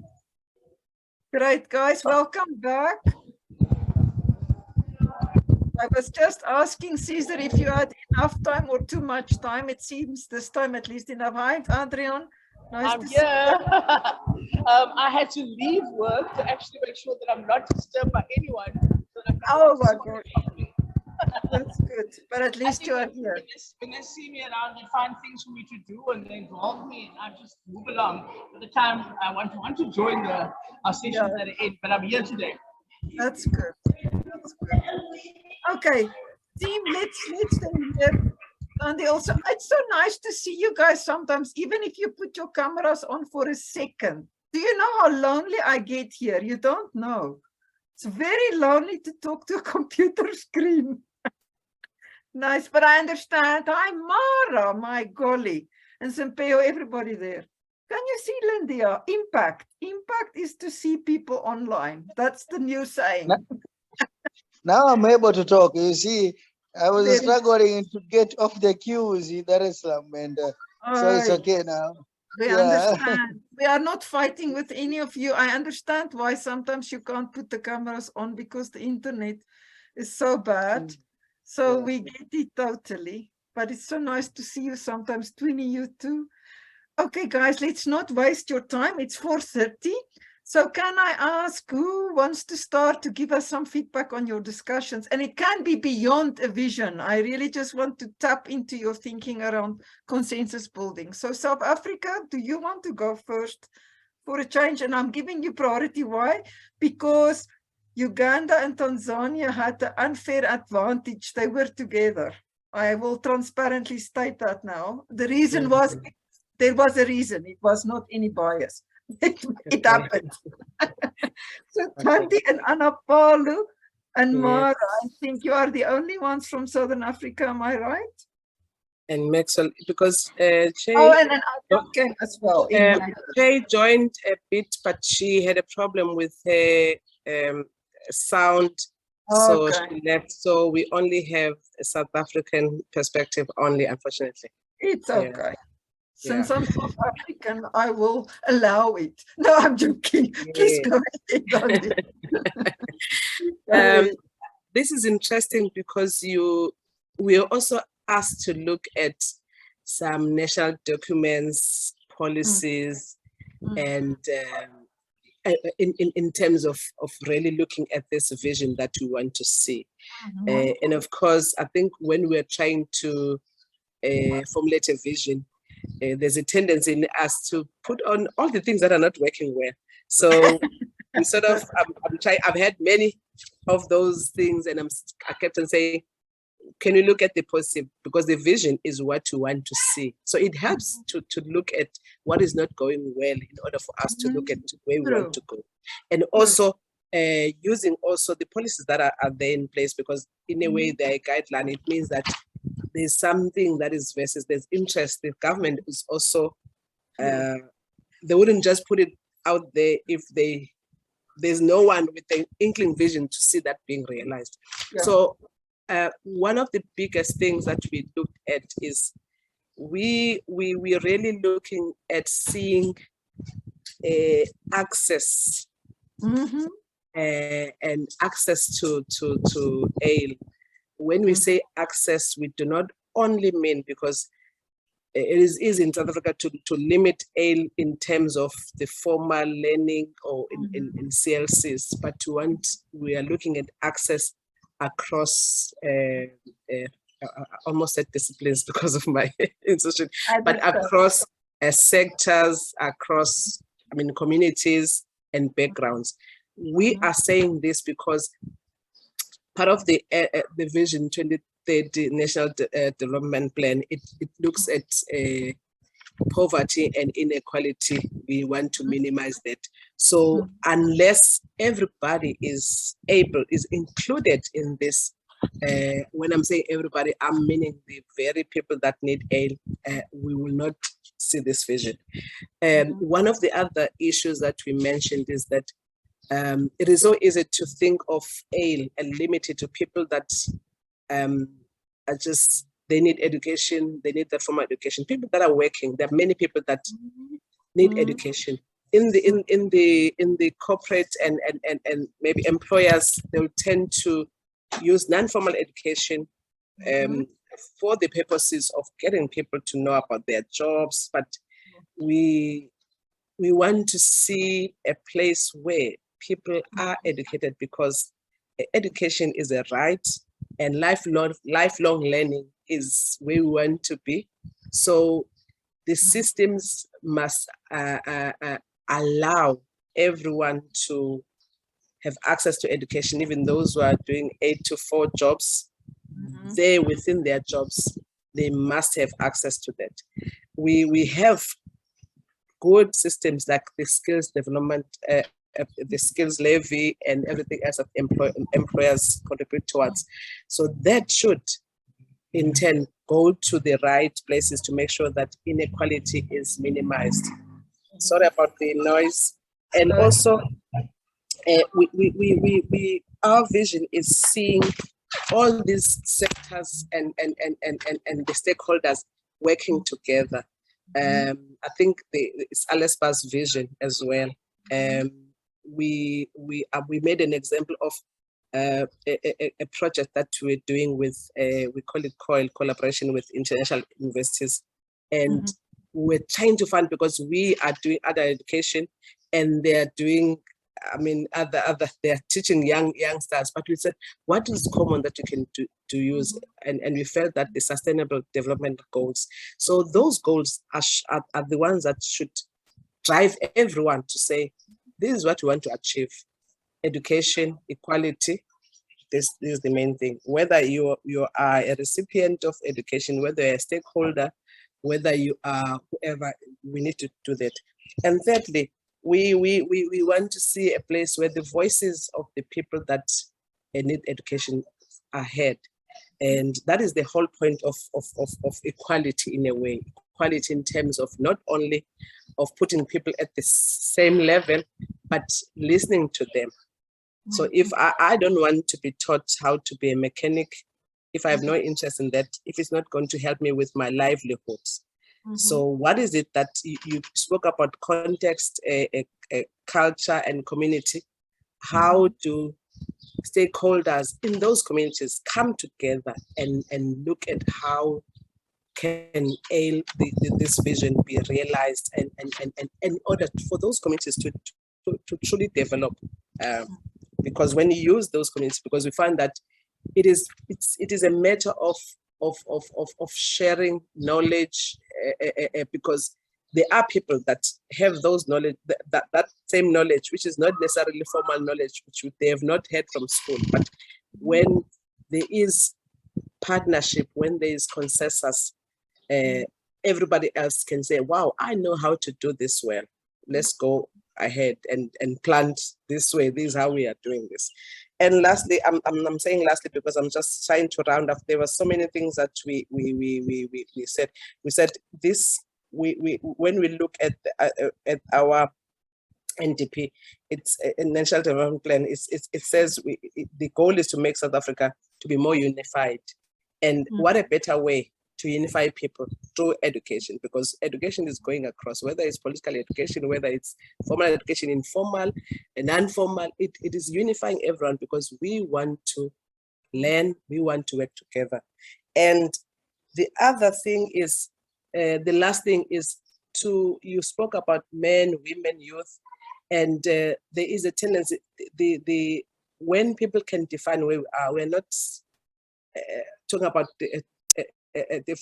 Great, guys, welcome back. I was just asking Caesar if you had enough time or too much time. It seems this time at least enough. Hi, Adrian. Nice I'm to see here. I had to leave work to actually make sure that I'm not disturbed by anyone. So that I can Oh my focus on God. the family. That's good. But at I least think you are when here. when they see me around, they find things for me to do and they involve me, and I just move along. By the time I want to join our sessions at the end, but I'm here today. That's good. That's good. Okay, team, let's then hear. And also, it's so nice to see you guys sometimes, even if you put your cameras on for a second. Do you know how lonely I get here? You don't know. It's very lonely to talk to a computer screen. Nice, but I understand. Hi, Mara, my golly. And Sampeo, everybody there. Can you see, Lindia? Impact. Impact is to see people online. That's the new saying. Now I'm able to talk. You see, I was Very struggling to get off the queues in Dar es Salaam, and so it's Aye. okay now. We understand. We are not fighting with any of you. I understand why sometimes you can't put the cameras on because the internet is so bad. So Yeah. we get it totally. But it's so nice to see you sometimes, Twinny, you too. Okay, guys, let's not waste your time. It's 4:30. So can I ask who wants to start to give us some feedback on your discussions? And it can be beyond a vision. I really just want to tap into your thinking around consensus building. So South Africa, do you want to go first for a change? And I'm giving you priority. Why? Because Uganda and Tanzania had the unfair advantage. They were together. I will transparently state that now. The reason was, there was a reason. It was not any bias. It happened. So Thandi and Anapalu and Mara, I think you are the only ones from Southern Africa, am I right? And Maxwell, because Che, Oh, and Adrian came as well. Che joined a bit, but she had a problem with her sound, so she left. So we only have a South African perspective only, unfortunately. It's okay. Since Yeah. I'm South African, I will allow it. No, I'm joking. Please go ahead. This is interesting because we are also asked to look at some national documents, policies, and in terms of really looking at this vision that we want to see. And of course, I think when we're trying to formulate a vision, there's a tendency in us to put on all the things that are not working well. So I'm sort of, I've had many of those things, and I kept on saying, can you look at the positive? Because the vision is what you want to see. So it helps to look at what is not going well in order for us to look at where we want to go. And also using also the policies that are there in place, because in a way they're a guideline. It means that there's something that is versus there's interest. The government is also, they wouldn't just put it out there if there's no one with an inkling vision to see that being realized. Yeah. So one of the biggest things that we looked at is we're really looking at seeing access and access to ALE. When we say access, we do not only mean, because it is easy in South Africa to limit ALE in terms of the formal learning or in CLCs, but we are looking at access across almost at disciplines because of my institution, but across sectors, across communities and backgrounds. We are saying this because part of the Vision 2030 National Development Plan, it looks at poverty and inequality. We want to minimize that. So unless everybody is included in this, when I'm saying everybody, I'm meaning the very people that need ALE, we will not see this vision. One of the other issues that we mentioned is that it is so easy to think of ALE and limit it to people that are just, they need education, they need that formal education. People that are working, there are many people that need education. In the corporate and maybe employers, they will tend to use non-formal education for the purposes of getting people to know about their jobs. But we want to see a place where people are educated, because education is a right, and lifelong learning is where we want to be. So the systems must allow everyone to have access to education, even those who are doing 8 to 4 jobs. They, within their jobs, they must have access to that. We have good systems like the skills development, the skills levy, and everything else that employers contribute towards. So that should, in turn, go to the right places to make sure that inequality is minimized. Sorry about the noise. And also, our vision is seeing all these sectors and the stakeholders working together. I think it's ALESBA's vision as well. We made an example of a project that we're doing with, we call it COIL, collaboration with international universities. And we're trying to find, because we are doing other education and they're doing, they're teaching youngsters, but we said, what is common that you can do use? And we felt that the sustainable development goals. So those goals are the ones that should drive everyone to say, this is what we want to achieve. Education, equality, this is the main thing. Whether you are a recipient of education, whether you're a stakeholder, whether you are whoever, we need to do that. And thirdly, we want to see a place where the voices of the people that need education are heard. And that is the whole point of equality, in a way. Equality in terms of not only of putting people at the same level, but listening to them. So if I don't want to be taught how to be a mechanic, if I have no interest in that, if it's not going to help me with my livelihoods. So what is it that you spoke about? Context, culture and community. How do stakeholders in those communities come together and look at how can this vision be realized, and in order for those communities to truly develop? Because when you use those communities, because we find that it is a matter of sharing knowledge, because there are people that have those knowledge, that same knowledge, which is not necessarily formal knowledge, which they have not had from school. But when there is partnership, when there is consensus, everybody else can say, wow, I know how to do this well. Let's go ahead and plant this way. This is how we are doing this. And lastly, I'm saying lastly because I'm just trying to round up. There were so many things that we said. We said this. When we look at our NDP, it's a national development plan. It says the goal is to make South Africa to be more unified, and what a better way to unify people through education, because education is going across, whether it's political education, whether it's formal education, informal and non-formal, it is unifying everyone because we want to learn, we want to work together. And the other thing is, the last thing is you spoke about men, women, youth, and there is a tendency, when people can define where we are, we're not talking about a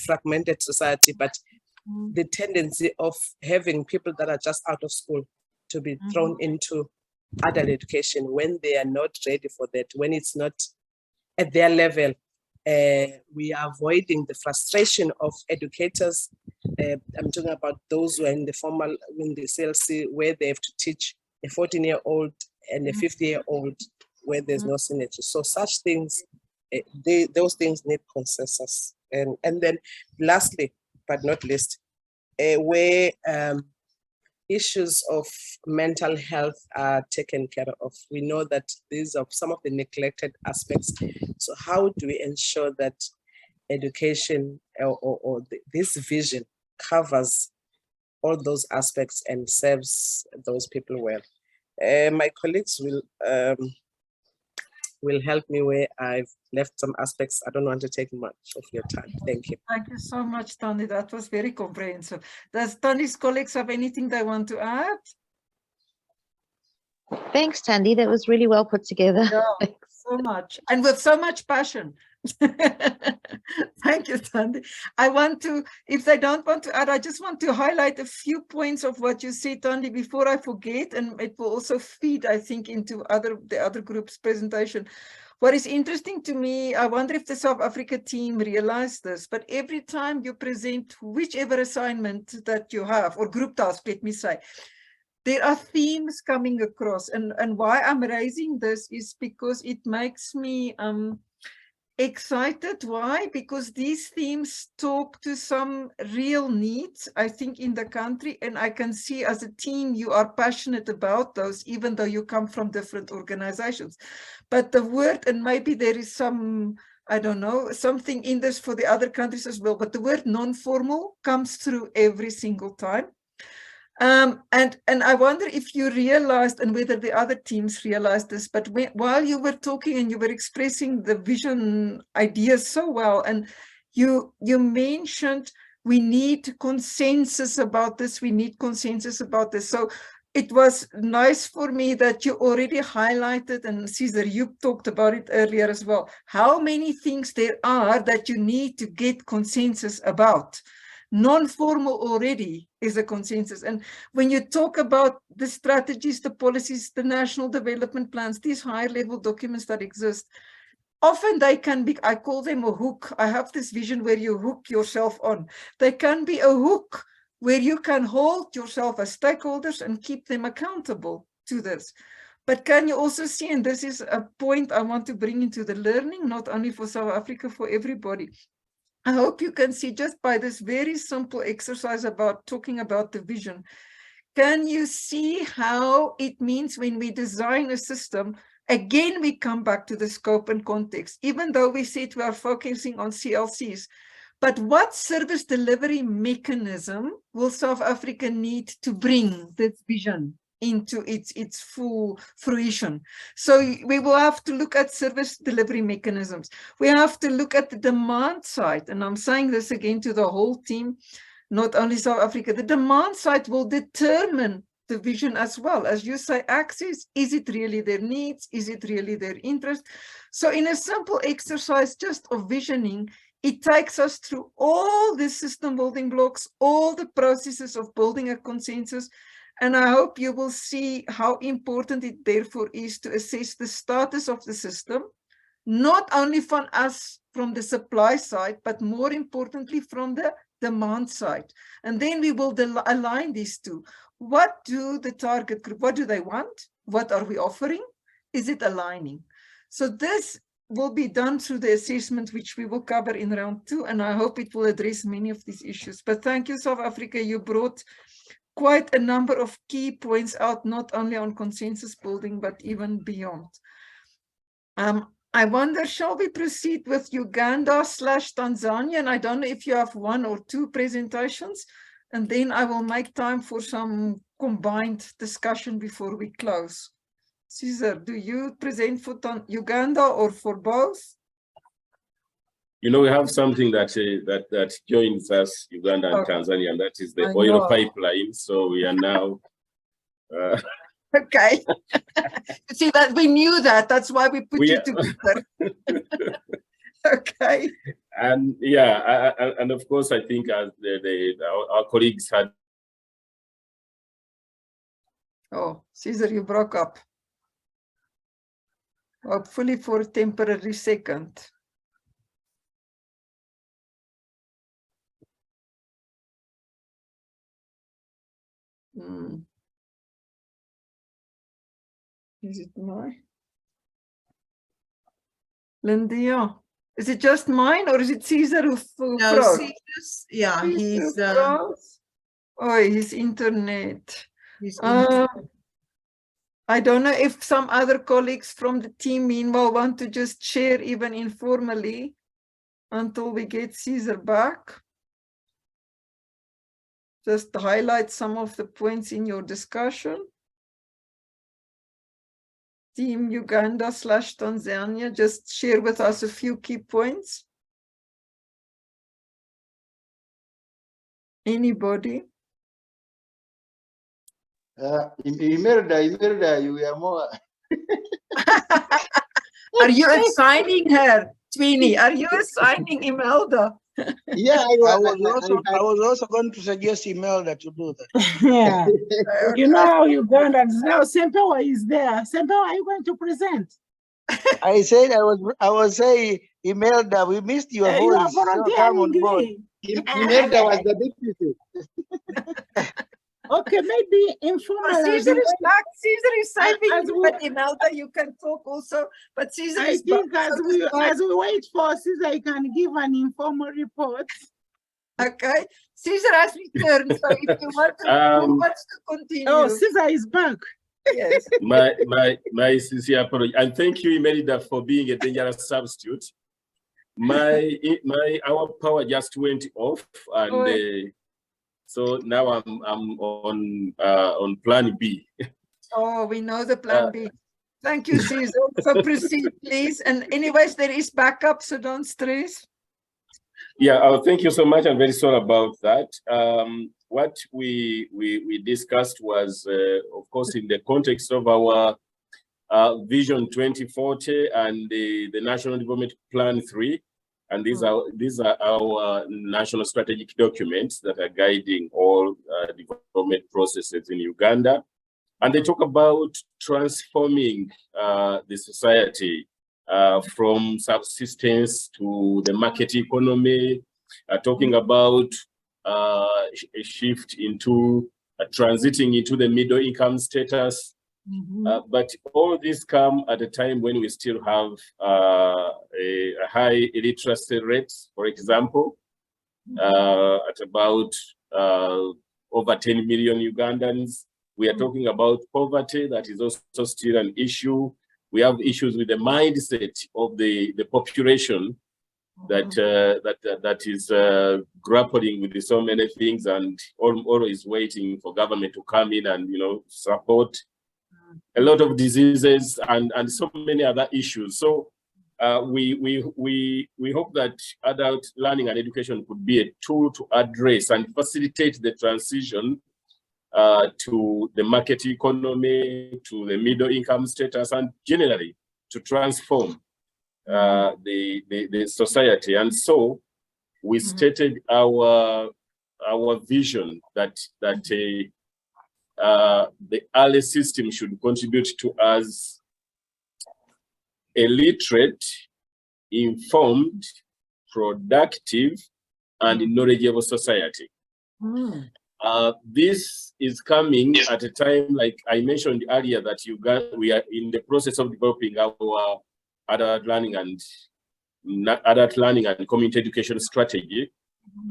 fragmented society, but the tendency of having people that are just out of school to be thrown into adult education when they are not ready for that, when it's not at their level. We are avoiding the frustration of educators. I'm talking about those who are in the formal, in the CLC, where they have to teach a 14-year-old and a 50-year-old where there's no synergy. So such things, those things need consensus. And then lastly, but not least, where issues of mental health are taken care of. We know that these are some of the neglected aspects. So how do we ensure that education or this vision covers all those aspects and serves those people well? My colleagues will help me where I've left some aspects. I don't want to take much of your time. Thank you. Thank you so much, Tandi. That was very comprehensive. Does Tandi's colleagues have anything they want to add? Thanks, Tandi. That was really well put together. Yeah, so much. And with so much passion. Thank you, Tandi. I want to, if they don't want to add, I just want to highlight a few points of what you said, Tandi, before I forget, and it will also feed, I think, into the other group's presentation. What is interesting to me, I wonder if the South Africa team realized this, but every time you present whichever assignment that you have, or group task, let me say, there are themes coming across. And why I'm raising this is because it makes me excited. Why? Because these themes talk to some real needs, I think, in the country. And I can see as a team, you are passionate about those, even though you come from different organizations. But the word, and maybe there is some, I don't know, something in this for the other countries as well, but the word non-formal comes through every single time. And I wonder if you realized, and whether the other teams realized this, but while you were talking and you were expressing the vision ideas so well, and you mentioned we need consensus about this, we need consensus about this. So it was nice for me that you already highlighted, and Cesar, you talked about it earlier as well, how many things there are that you need to get consensus about. Non-formal already is a consensus. And when you talk about the strategies, the policies, the national development plans, these higher level documents that exist, often they can be, I call them a hook. I have this vision where you hook yourself on. They can be a hook where you can hold yourself as stakeholders and keep them accountable to this. But can you also see, and this is a point I want to bring into the learning, not only for South Africa, for everybody. I hope you can see just by this very simple exercise about talking about the vision, can you see how it means when we design a system, again, we come back to the scope and context, even though we said we are focusing on CLCs, but what service delivery mechanism will South Africa need to bring this vision into its full fruition? So we will have to look at service delivery mechanisms. We have to look at the demand side, and I'm saying this again to the whole team, not only South Africa. The demand side will determine the vision as well. As you say, access, is it really their needs? Is it really their interest? So in a simple exercise just of visioning, it takes us through all the system building blocks, all the processes of building a consensus. And I hope you will see how important it therefore is to assess the status of the system, not only from us, from the supply side, but more importantly from the demand side. And then we will align these two. What do the target group, what do they want? What are we offering? Is it aligning? So this will be done through the assessment, which we will cover in round 2, and I hope it will address many of these issues. But thank you, South Africa. You brought quite a number of key points out, not only on consensus building, but even beyond. I wonder, shall we proceed with Uganda/Tanzania? And I don't know if you have 1 or 2 presentations, and then I will make time for some combined discussion before we close. Caesar, do you present for Uganda or for both? You know, we have something that that joins us, Uganda and Tanzania, and that is the oil pipeline. So we are now. Okay. See that we knew that. That's why we put you together. Okay. And yeah, and of course, I think as our colleagues had. Oh, Caesar, you broke up. Hopefully for a temporary second. Is it mine? Lindia, is it just mine or is it Caesar who No, Caesar's, yeah, he's oh, his internet. His internet. I don't know if some other colleagues from the team meanwhile want to just share even informally until we get Caesar back. Just highlight some of the points in your discussion. Team Uganda/Tanzania, just share with us a few key points. Anybody? Imelda, you are more. Are you assigning her, Tweenie? Are you assigning Imelda? Yeah, I was also going to suggest Imelda to do that. Yeah. You know how Ugandans now, Sempewa is there. Sempewa, are you going to present? I said I was saying, Imelda, we missed your voice. You are So come on board. Imelda was the deputy. Okay, maybe informal. Caesar is back. Caesar is saving you, but Imelda, you can talk also. But Caesar is back. I think as we wait for Caesar, I can give an informal report. Okay, Caesar has returned, so if you want to continue. Oh, Caesar is back. Yes. My sincere apology, and thank you, Imelda, for being a dangerous substitute. Our power just went off, and so now I'm on plan B. Oh, we know the plan B. Thank you, Caesar. So proceed, please. And anyways, there is backup, so don't stress. Yeah, thank you so much. I'm very sorry about that. What we discussed was, of course, in the context of our Vision 2040 and the National Development Plan 3. And these are our national strategic documents that are guiding all development processes in Uganda. And they talk about transforming the society from subsistence to the market economy, talking about a shift into transiting into the middle income status. But all this come at a time when we still have a high illiteracy rate, for example, at about over 10 million Ugandans. We are talking about poverty, that is also still an issue. We have issues with the mindset of the population that is grappling with so many things and always waiting for government to come in and support a lot of diseases and so many other issues. So we hope that adult learning and education could be a tool to address and facilitate the transition to the market economy, to the middle income status, and generally to transform the society. And so we stated our vision that the ALES system should contribute to us a literate, informed, productive, and knowledgeable society. This is coming at a time, like I mentioned earlier, that we are in the process of developing our adult learning and community education strategy,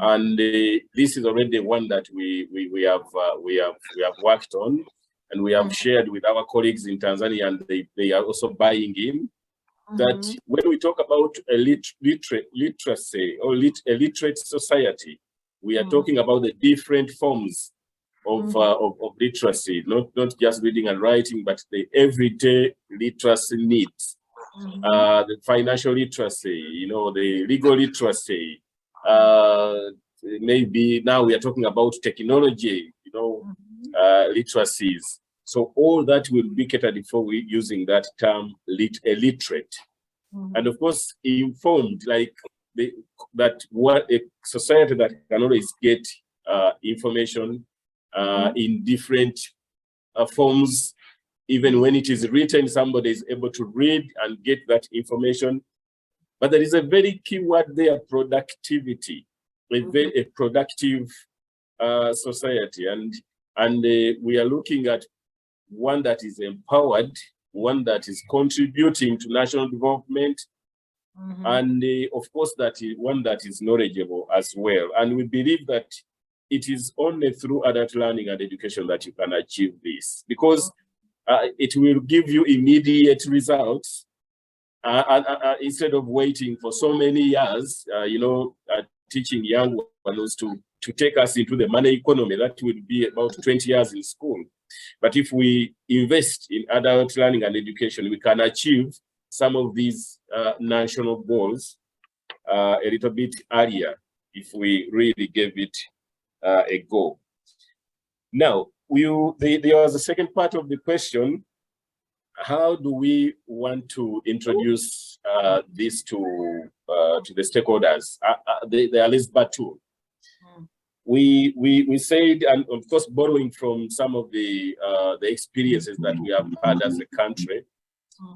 and this is already one that we have worked on, and we have shared with our colleagues in Tanzania, and they are also buying in. That when we talk about a literacy or a literate society, we are talking about the different forms of literacy, not just reading and writing, but the everyday literacy needs, the financial literacy, you know, the legal literacy. Maybe now we are talking about technology, you know, literacies. So all that will be catered for using that term illiterate. And of course, informed, like that what a society that can always get information in different forms. Even when it is written, somebody is able to read and get that information. But there is a very key word there, productivity, a productive society. And we are looking at one that is empowered, one that is contributing to national development, and of course one that is knowledgeable as well. And we believe that it is only through adult learning and education that you can achieve this, because it will give you immediate results instead of waiting for so many years, you know, teaching young ones to take us into the money economy. That will be about 20 years in school. But if we invest in adult learning and education, we can achieve some of these national goals a little bit earlier if we really gave it a go. Now, there was a second part of the question. How do we want to introduce this to the stakeholders, the ALESBA tool? We said, and of course, borrowing from some of the experiences that we have had as a country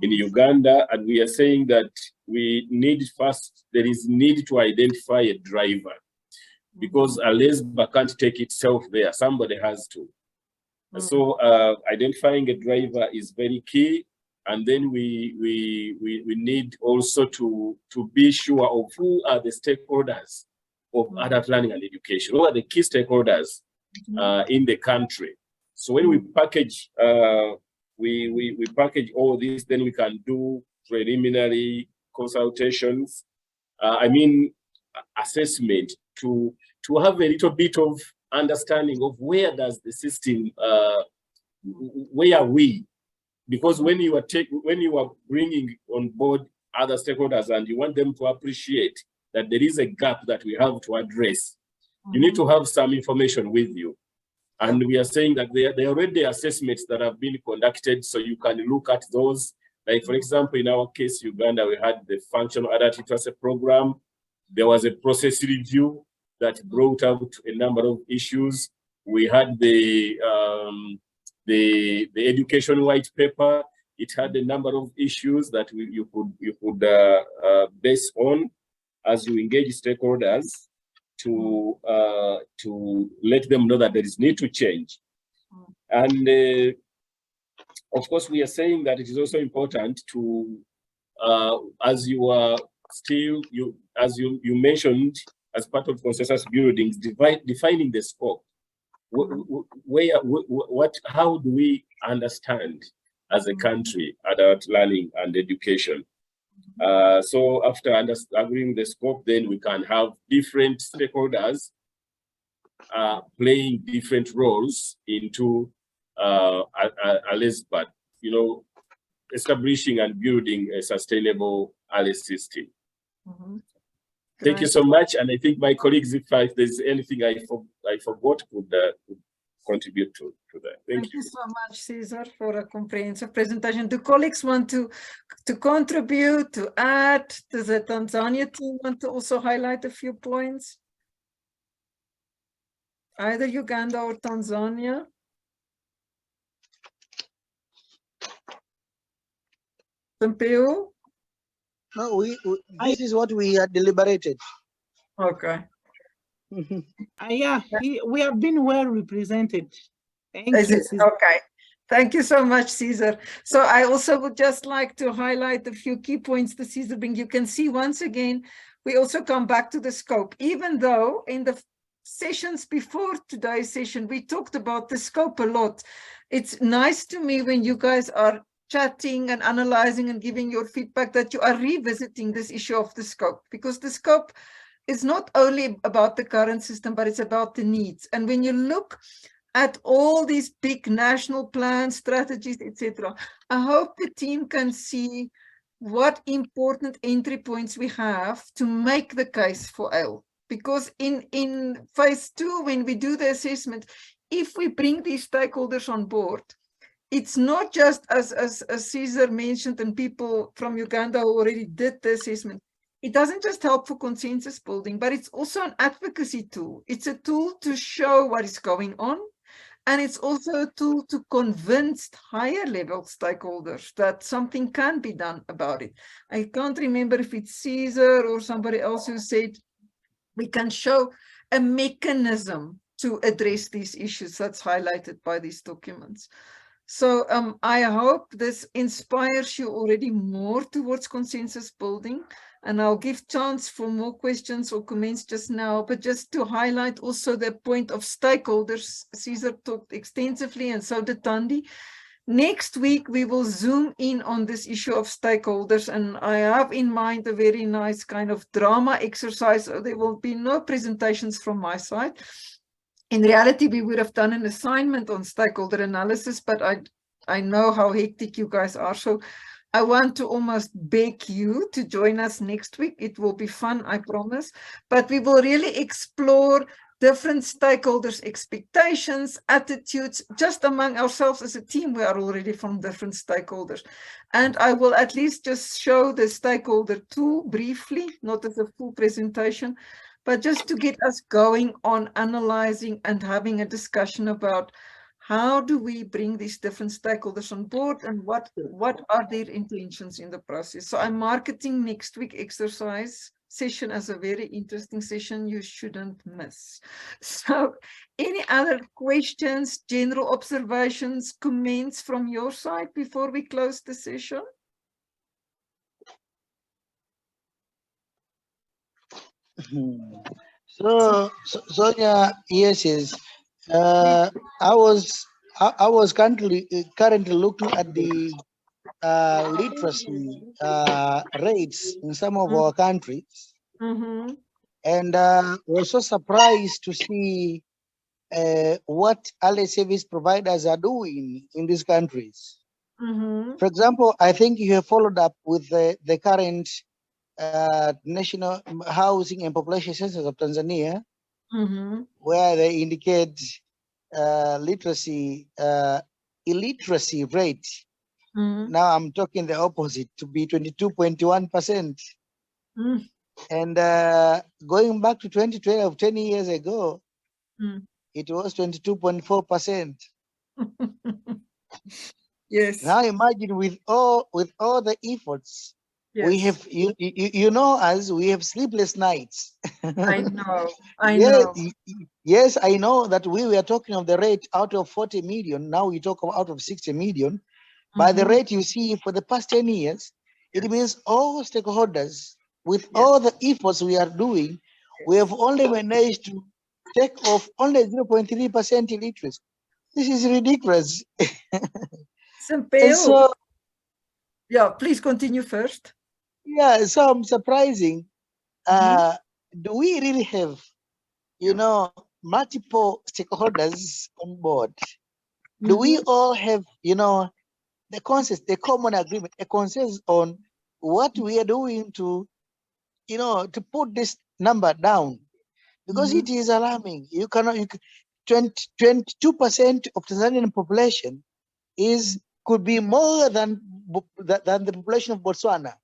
in Uganda, and we are saying that there is need to identify a driver, because ALESBA can't take itself there. Somebody has to. So identifying a driver is very key, and then we need also to be sure of who are the stakeholders of adult learning and education. Who are the key stakeholders in the country? So when we package we package all this, then we can do preliminary consultations. I mean, assessment to have a little bit of understanding of where does the system, where are we? Because when you are bringing on board other stakeholders and you want them to appreciate that there is a gap that we have to address, you need to have some information with you. And we are saying that there are already assessments that have been conducted, so you can look at those. Like, for example, in our case, Uganda, we had the functional adult literacy program. There was a process review that brought out a number of issues. We had the education white paper. It had a number of issues that you could base on as you engage stakeholders to let them know that there is need to change. And of course, we are saying that it is also important to, as you mentioned, as part of consensus buildings, defining the scope. How do we understand as a country adult learning and education? So after agreeing the scope, then we can have different stakeholders playing different roles into ALESBA, you know, establishing and building a sustainable ALES system. Thank you so much. And I think my colleagues, if there's anything I forgot, could contribute to that. Thank you. So much, Cesar, for a comprehensive presentation. Do colleagues want to contribute, to add? Does the Tanzania team want to also highlight a few points? Either Uganda or Tanzania? Pompeo? No, this is what we had deliberated. Okay. Yeah, we have been well represented. Thank Is you, it? Cesar. Okay. Thank you so much, Cesar. So I also would just like to highlight a few key points that Cesar brings. You can see once again, we also come back to the scope, even though in the sessions before today's session, we talked about the scope a lot. It's nice to me when you guys are chatting and analyzing and giving your feedback that you are revisiting this issue of the scope, because the scope is not only about the current system, but it's about the needs. And when you look at all these big national plans, strategies, etc., I hope the team can see what important entry points we have to make the case for ALE. Because in phase 2, when we do the assessment, if we bring these stakeholders on board, it's not just as Cesar mentioned and people from Uganda who already did the assessment. It doesn't just help for consensus building, but it's also an advocacy tool. It's a tool to show what is going on. And it's also a tool to convince higher level stakeholders that something can be done about it. I can't remember if it's Cesar or somebody else who said we can show a mechanism to address these issues that's highlighted by these documents. So I hope this inspires you already more towards consensus building. And I'll give chance for more questions or comments just now, but just to highlight also the point of stakeholders. Cesar talked extensively and so did Thandi. Next week, we will zoom in on this issue of stakeholders, and I have in mind a very nice kind of drama exercise. There will be no presentations from my side. In reality, we would have done an assignment on stakeholder analysis, but I know how hectic you guys are. So I want to almost beg you to join us next week. It will be fun, I promise. But we will really explore different stakeholders' expectations, attitudes, just among ourselves as a team. We are already from different stakeholders. And I will at least just show the stakeholder tool briefly, not as a full presentation, but just to get us going on analyzing and having a discussion about how do we bring these different stakeholders on board and what are their intentions in the process. So I'm marketing next week exercise session as a very interesting session you shouldn't miss. So any other questions, general observations, comments from your side before we close the session? So Sonia, yes. I was currently looking at the literacy rates in some of our countries, and was so surprised to see what allied service providers are doing in these countries. For example, I think you have followed up with the current National Housing and Population Census of Tanzania, where they indicate illiteracy rate. Now I'm talking the opposite, to be 22.1%. And going back to 2012, 10 years ago, it was 22.4%. Yes. Now imagine with all the efforts, we have, you know, as we have sleepless nights. I know. Know. Yes, I know that we were talking of the rate out of 40 million. Now we talk of out of 60 million. By the rate you see for the past 10 years, it means all stakeholders, with all the efforts we are doing, we have only managed to take off only 0.3% illiteracy. This is ridiculous. So, yeah, please continue first. Yeah, so I'm surprising. Do we really have, you know, multiple stakeholders on board? Do we all have, you know, the consensus, the common agreement, a consensus on what we are doing to, you know, to put this number down? Because it is alarming. You cannot, 22% of Tanzanian population could be more than the population of Botswana.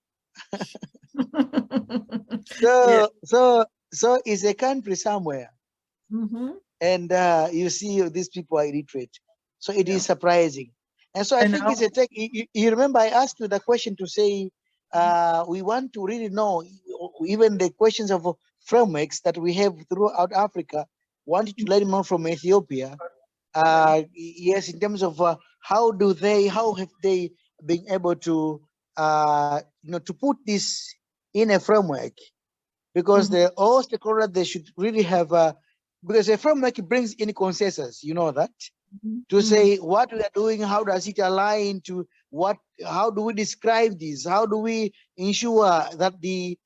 So it's a country somewhere. And you see these people are illiterate. So it is surprising. And so I think it's a tech. You remember I asked you the question to say, we want to really know even the questions of frameworks that we have throughout Africa, wanted to learn more from Ethiopia. Yes, in terms of how have they been able to, to put this in a framework, because all stakeholders, they should really have, because a framework brings in consensus, you know that, to say what we are doing, how does it align to what, how do we describe this, how do we ensure that the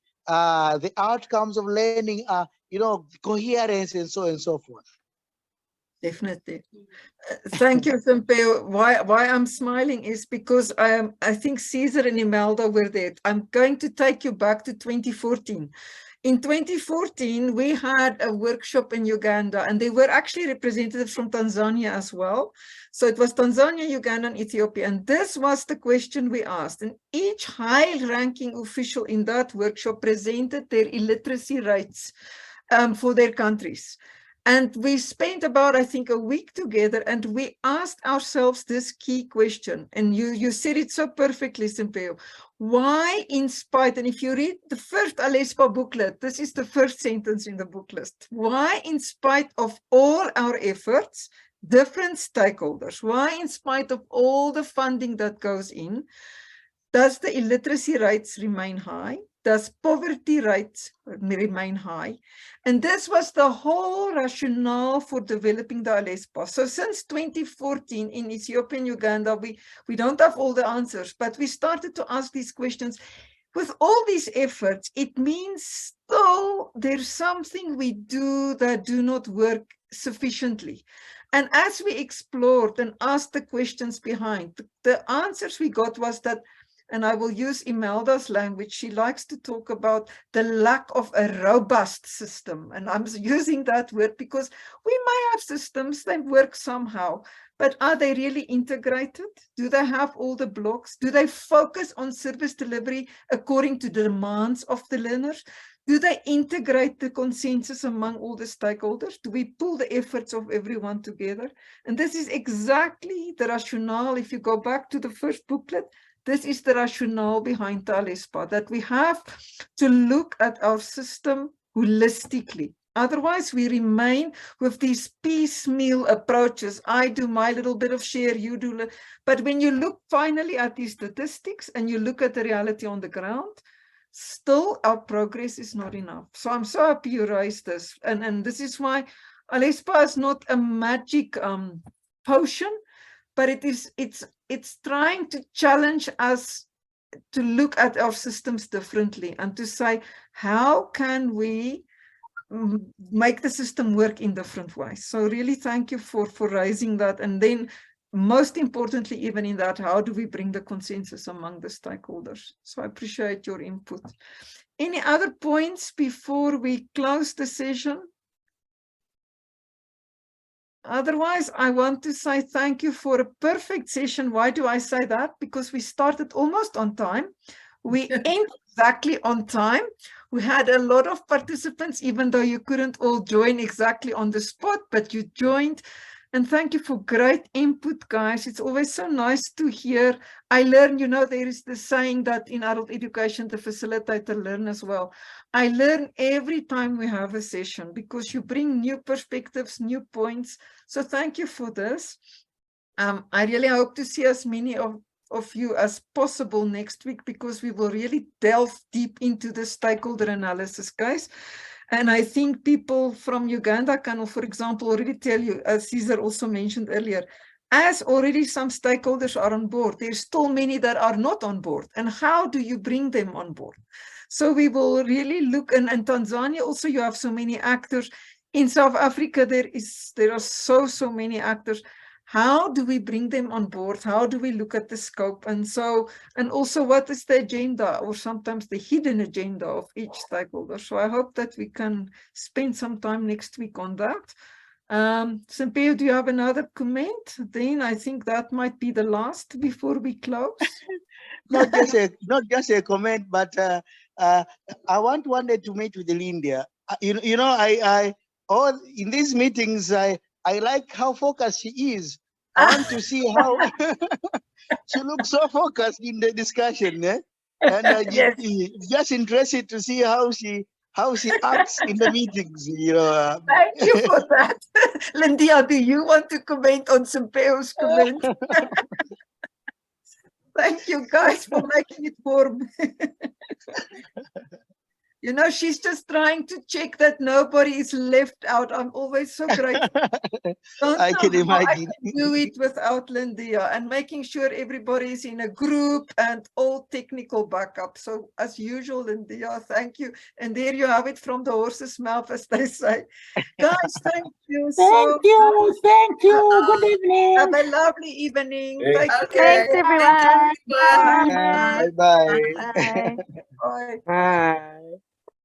outcomes of learning are, coherence and so on and so forth. Definitely. Thank you, Simpeo. Why I'm smiling is because I think Caesar and Imelda were there. I'm going to take you back to 2014. In 2014, we had a workshop in Uganda, and there were actually representatives from Tanzania as well. So it was Tanzania, Uganda, and Ethiopia. And this was the question we asked. And each high-ranking official in that workshop presented their illiteracy rates for their countries. And we spent about, I think, a week together, and we asked ourselves this key question. And you said it so perfectly, Simpeo. Why, in spite, and if you read the first ALESBA booklet, this is the first sentence in the book list. Why, in spite of all our efforts, different stakeholders, why, in spite of all the funding that goes in, does the illiteracy rates remain high? Does poverty rates remain high? And this was the whole rationale for developing the ALESBA. So since 2014 in Ethiopia and Uganda, we don't have all the answers, but we started to ask these questions. With all these efforts, it means still there's something we do that do not work sufficiently. And as we explored and asked the questions behind, the answers we got was that, and I will use Imelda's language, she likes to talk about the lack of a robust system. And I'm using that word because we may have systems that work somehow, but are they really integrated? Do they have all the blocks? Do they focus on service delivery according to the demands of the learners? Do they integrate the consensus among all the stakeholders? Do we pull the efforts of everyone together? And this is exactly the rationale. If you go back to the first booklet, this is the rationale behind the ALESBA, that we have to look at our system holistically. Otherwise, we remain with these piecemeal approaches. I do my little bit of share, you do. But when you look finally at these statistics and you look at the reality on the ground, still our progress is not enough. So I'm so happy you raised this. And this is why ALESBA is not a magic potion, but it's trying to challenge us to look at our systems differently and to say, how can we make the system work in different ways? So really thank you for raising that. And then most importantly, even in that, how do we bring the consensus among the stakeholders? So I appreciate your input. Any other points before we close the session? Otherwise, I want to say thank you for a perfect session. Why do I say that? Because we started almost on time. We end exactly on time. We had a lot of participants, even though you couldn't all join exactly on the spot, but you joined. And thank you for great input, guys. It's always so nice to hear. I learn, there is the saying that in adult education, the facilitator learn as well. I learn every time we have a session because you bring new perspectives, new points. So thank you for this. I really hope to see as many of you as possible next week, because we will really delve deep into the stakeholder analysis, guys. And I think people from Uganda can, for example, already tell you, as Caesar also mentioned earlier, as already some stakeholders are on board, there's still many that are not on board. And how do you bring them on board? So we will really look, and Tanzania also, you have so many actors. In South Africa, there are so many actors. How do we bring them on board? How do we look at the scope? And also what is the agenda, or sometimes the hidden agenda of each stakeholder? So I hope that we can spend some time next week on that. Simpeo, do you have another comment? Then I think that might be the last before we close. Not just a comment, but I wanted to meet with Linda. You know, I all in these meetings, I like how focused she is. I want to see how she looks so focused in the discussion, eh? And Yes. just interested to see how she acts in the meetings. You know. Thank you for that. Lindia, do you want to comment on Simpeo's comment? Thank you guys for making it more. You know, she's just trying to check that nobody is left out. I'm always so grateful. I can imagine. I can do it without Lindia, and making sure everybody is in a group and all technical backup. So as usual, Lindia, thank you. And there you have it from the horse's mouth, as they say. Guys, thank you so much. Thank you. Good evening. Have a lovely evening. Thank Take Thanks, care. everyone. Bye bye. Bye. Bye. Bye.